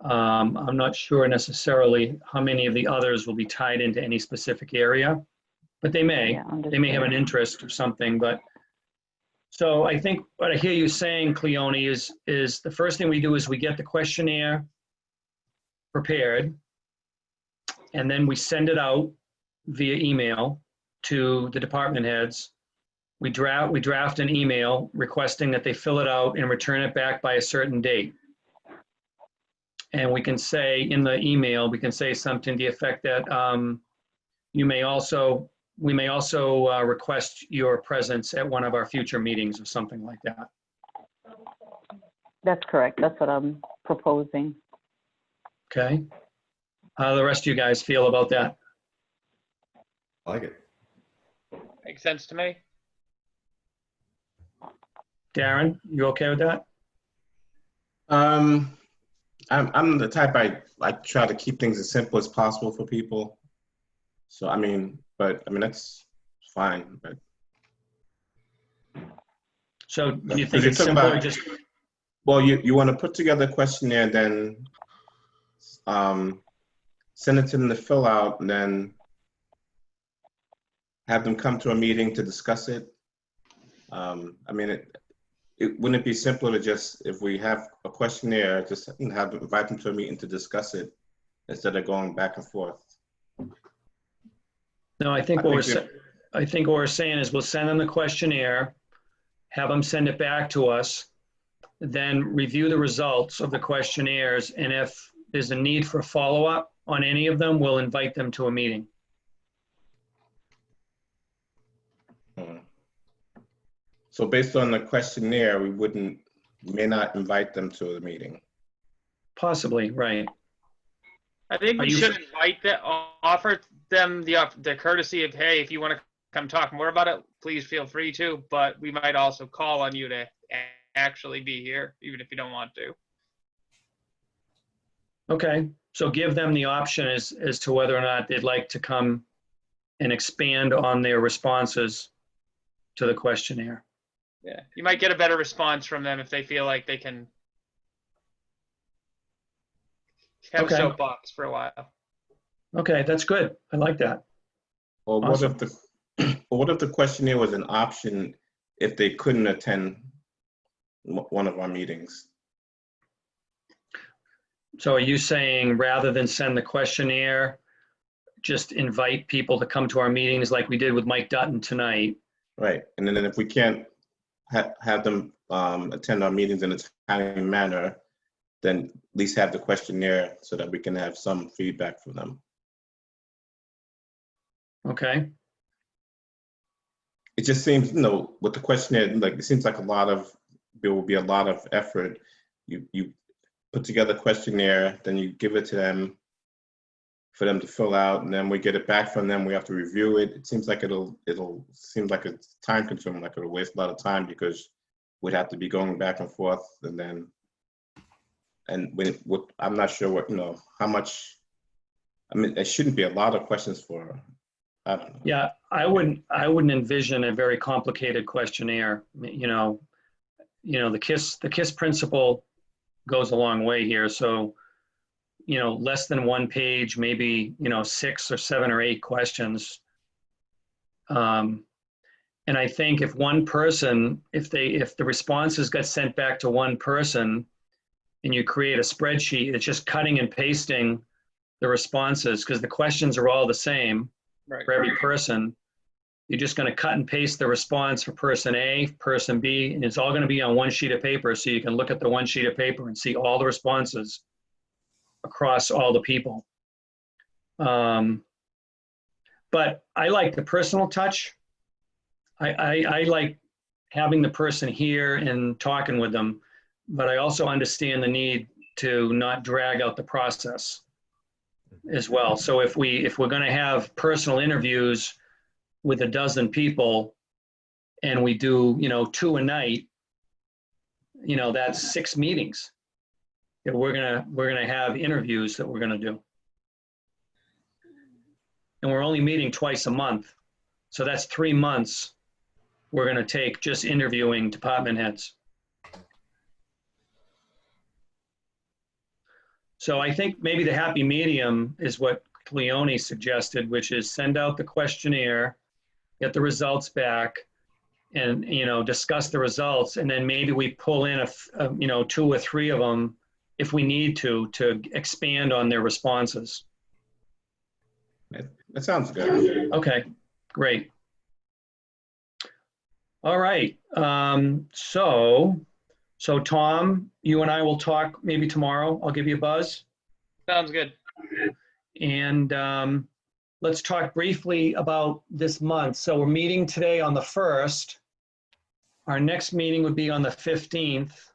I'm not sure necessarily how many of the others will be tied into any specific area, but they may. Yeah, They may have an understood. interest or something, but so I think what I hear you saying, Cleone, is the first thing we do is we get the questionnaire prepared, and then we send it out via email to the department heads. We draft an email requesting that they fill it out and return it back by a certain date. And we can say in the email, we can say something to the effect that we may also request your presence at one of our future meetings or something like that. That's correct. That's what I'm proposing. Okay. How do the rest of you guys feel about that? I like it. Makes sense to me. Darren, you okay with that? I'm the type I try to keep things as simple as possible for people. So that's fine. But So do you think Because you're it's talking simpler about- just, well, you want to put together a questionnaire, and then send it to them to fill out, and then have them come to a meeting to discuss it. Wouldn't it be simpler to just, if we have a questionnaire, just invite them to a meeting to discuss it instead of going back and forth? no, I think I what think we're saying is we'll send them the questionnaire, have them send it back to us, then review the results of the questionnaires, and if there's a need for follow-up on any of them, we'll invite them to a meeting. So based on the questionnaire, we may not invite them to the meeting. Possibly, right. I think Are we you- should offer them the courtesy of, hey, if you want to come talk more about it, please feel free to, but we might also call on you to actually be here, even if you don't want to. Okay, so give them the option as to whether or not they'd like to come and expand on their responses to the questionnaire. Yeah, you might get a better response from them if they feel like they can have Okay. a soapbox for a while. Okay, that's good. I like that. Or Awesome. what if the questionnaire was an option if they couldn't attend one of our meetings? So are you saying rather than send the questionnaire, just invite people to come to our meetings like we did with Mike Dutton tonight? Right, and then if we can't have them attend our meetings in a timely manner, then at least have the questionnaire so that we can have some feedback from them. Okay, It just seems, with the questionnaire, it seems like there will be a lot of effort. You put together a questionnaire, then you give it to them for them to fill out, and then we get it back from them. We have to review it. It seems like it'll seem like it's time consuming, like it'll waste a lot of time because we'd have to be going back and forth, I'm not sure how much. There shouldn't be a lot of questions for. I don't know. yeah, I wouldn't envision a very complicated questionnaire. The KISS principle goes a long way here. So, less than one page, maybe, 6 or 7 or 8 questions. And I think if one person, if the responses got sent back to one person and you create a spreadsheet, it's just cutting and pasting the responses, because the questions are all the same Right. for every person. You're just going to cut and paste the response for person A, person B, and it's all going to be on one sheet of paper, so you can look at the one sheet of paper and see all the responses across all the people. But I like the personal touch. I like having the person here and talking with them, but I also understand the need to not drag out the process as well. So if we're going to have personal interviews with a dozen people and we do, 2 a night, that's 6 meetings that we're going to have interviews that we're going to do. And we're only meeting twice a month. So that's 3 months we're going to take just interviewing department heads. So I think maybe the happy medium is what Cleone suggested, which is send out the questionnaire, get the results back, and discuss the results, and then maybe we pull in a 2 or 3 of them if we need to expand on their responses. That sounds good. Okay, great. All right. So Tom, you and I will talk maybe tomorrow. I'll give you a buzz. Sounds good. And let's talk briefly about this month. So we're meeting today on the 1st. Our next meeting would be on the 15th.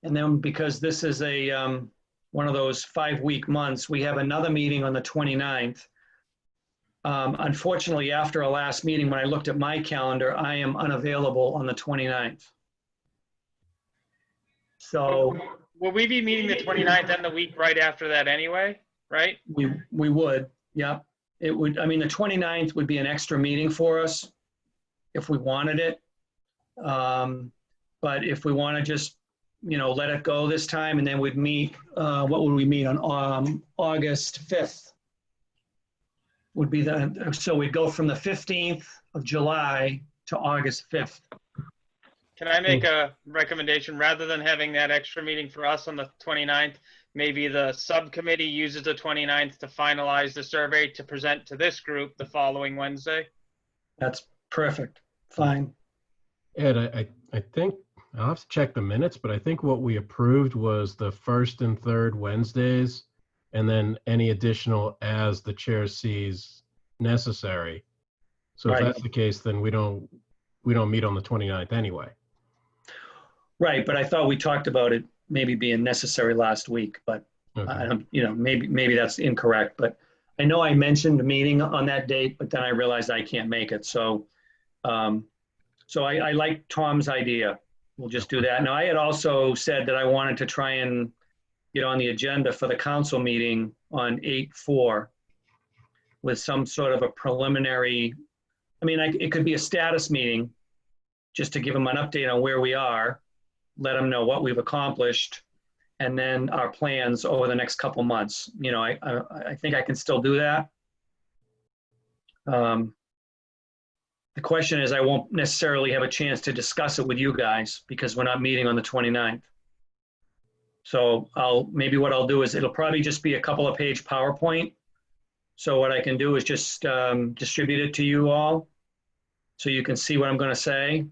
And then because this is one of those 5-week months, we have another meeting on the 29th. Unfortunately, after our last meeting, when I looked at my calendar, I am unavailable on the 29th. So Will we be meeting the 29th and the week right after that anyway, right? we would, yeah. It would, the 29th would be an extra meeting for us if we wanted it. But if we want to just, let it go this time, and then we'd meet, what would we meet on August 5th? Would be so we'd go from the 15th of July to August 5th. Can I make a recommendation? Rather than having that extra meeting for us on the 29th, maybe the subcommittee uses the 29th to finalize the survey to present to this group the following Wednesday? That's perfect. Fine. Ed, I think, I'll have to check the minutes, but I think what we approved was the 1st and 3rd Wednesdays, and then any additional as the chair sees necessary. So Right. if that's the case, then we don't meet on the 29th anyway. Right, but I thought we talked about it maybe being necessary last week, but Okay. I don't, maybe that's incorrect. But I know I mentioned a meeting on that date, but then I realized I can't make it. So, I like Tom's idea. We'll just do that. Now, I had also said that I wanted to try and get on the agenda for the council meeting on 8/4 with some sort of a preliminary. It could be a status meeting, just to give them an update on where we are, let them know what we've accomplished, and then our plans over the next couple months. I think I can still do that. The question is, I won't necessarily have a chance to discuss it with you guys because we're not meeting on the 29th. So what I'll do is it'll probably just be a couple of page PowerPoint. So what I can do is just distribute it to you all so you can see what I'm going to say,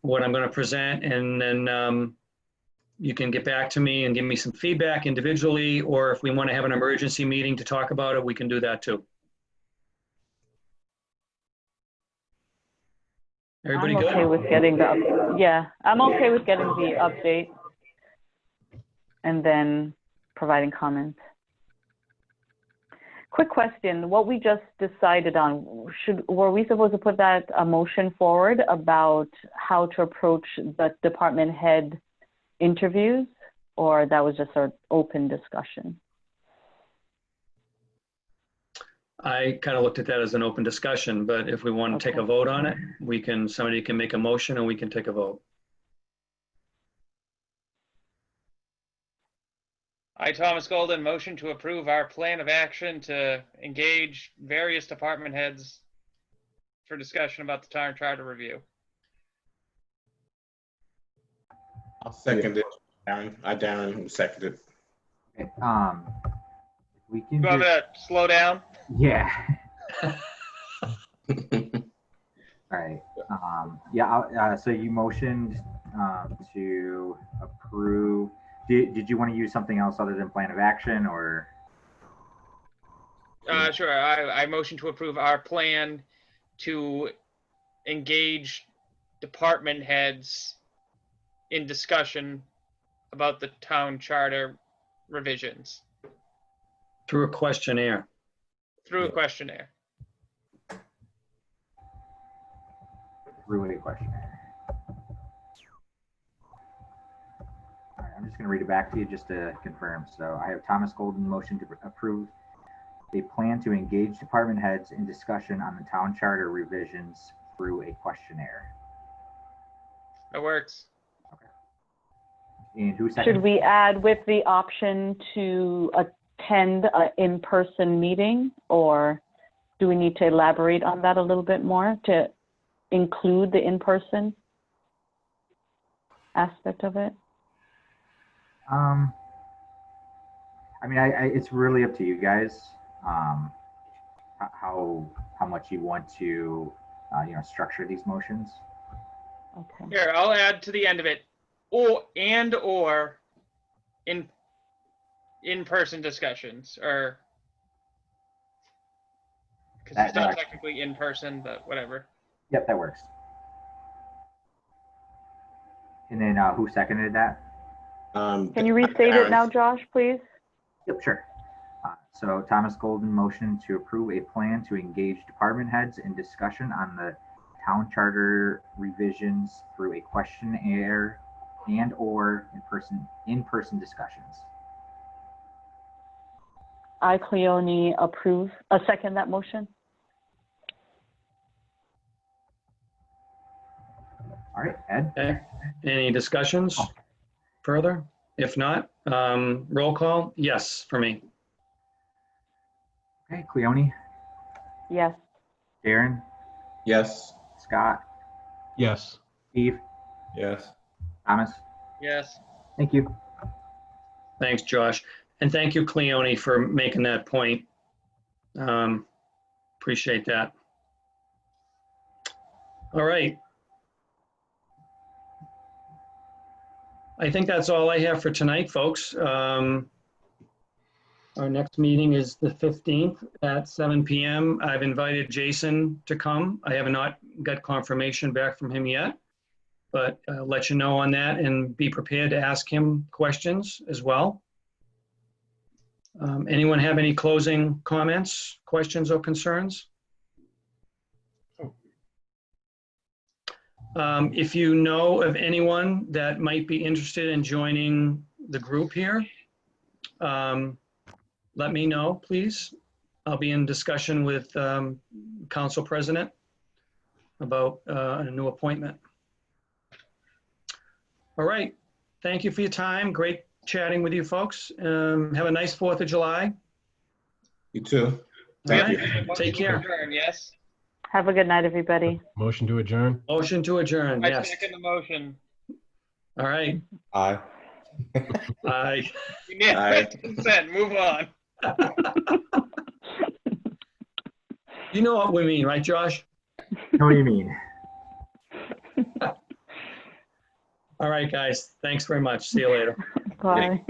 what I'm going to present, and then you can get back to me and give me some feedback individually, or if we want to have an emergency meeting to talk about it, we can do that too. Everybody I'm good? okay with getting I'm okay with getting the update and then providing comments. Quick question, what we just decided on, were we supposed to put a motion forward about how to approach the department head interviews, or that was just an open discussion? I kind of looked at that as an open discussion, but if we want to take a vote on it, somebody can make a motion and we can take a vote. I, Thomas Golden, motion to approve our plan of action to engage various department heads for discussion about the Town Charter Review. I'll second it. Darren will second it. Okay, We can You want me just, to slow down? yeah. All right. So you motioned to approve. Did you want to use something else other than plan of action, or? Sure. I motion to approve our plan to engage department heads in discussion about the town charter revisions Through a questionnaire. through a questionnaire. Through a questionnaire. All right, I'm just going to read it back to you just to confirm. So I have Thomas Golden motion to approve a plan to engage department heads in discussion on the town charter revisions through a questionnaire. That works. And who Should seconded? we add with the option to attend an in-person meeting, or do we need to elaborate on that a little bit more to include the in-person aspect of it? I mean, it's really up to you guys. How much you want to, structure these motions. Okay. Here, I'll add to the end of it, or in-person discussions, or because it's not technically in person, but whatever. Yep, that works. And then who seconded that? Can you restate it now, Josh, please? Yep, sure. So Thomas Golden motion to approve a plan to engage department heads in discussion on the town charter revisions through a questionnaire and or in-person discussions. I, Cleone, second that motion. All right, Ed? Okay. Any discussions further? If not, roll call. Yes, for me. Okay, Cleone, Yes. Darren, Yes. Scott, Yes. Steve, Yes. Thomas. Yes. Thank you. Thanks, Josh. And thank you, Cleone, for making that point. Appreciate that. All right. I think that's all I have for tonight, folks. Our next meeting is the 15th at 7 p.m. I've invited Jason to come. I have not got confirmation back from him yet, but I'll let you know on that and be prepared to ask him questions as well. Anyone have any closing comments, questions, or concerns? If you know of anyone that might be interested in joining the group here, let me know, please. I'll be in discussion with Council President about a new appointment. All right. Thank you for your time. Great chatting with you folks. Have a nice 4th of July. You too. All Thank right. you. Take care. Adjourn, yes. Have a good night, everybody. Motion to adjourn? Motion to adjourn, I yes. second the motion. All right. Aye. Aye. Unanimous consent. Move on. You know what we mean, right, Josh? Know what you mean. All right, guys. Thanks very much. See you later. Bye.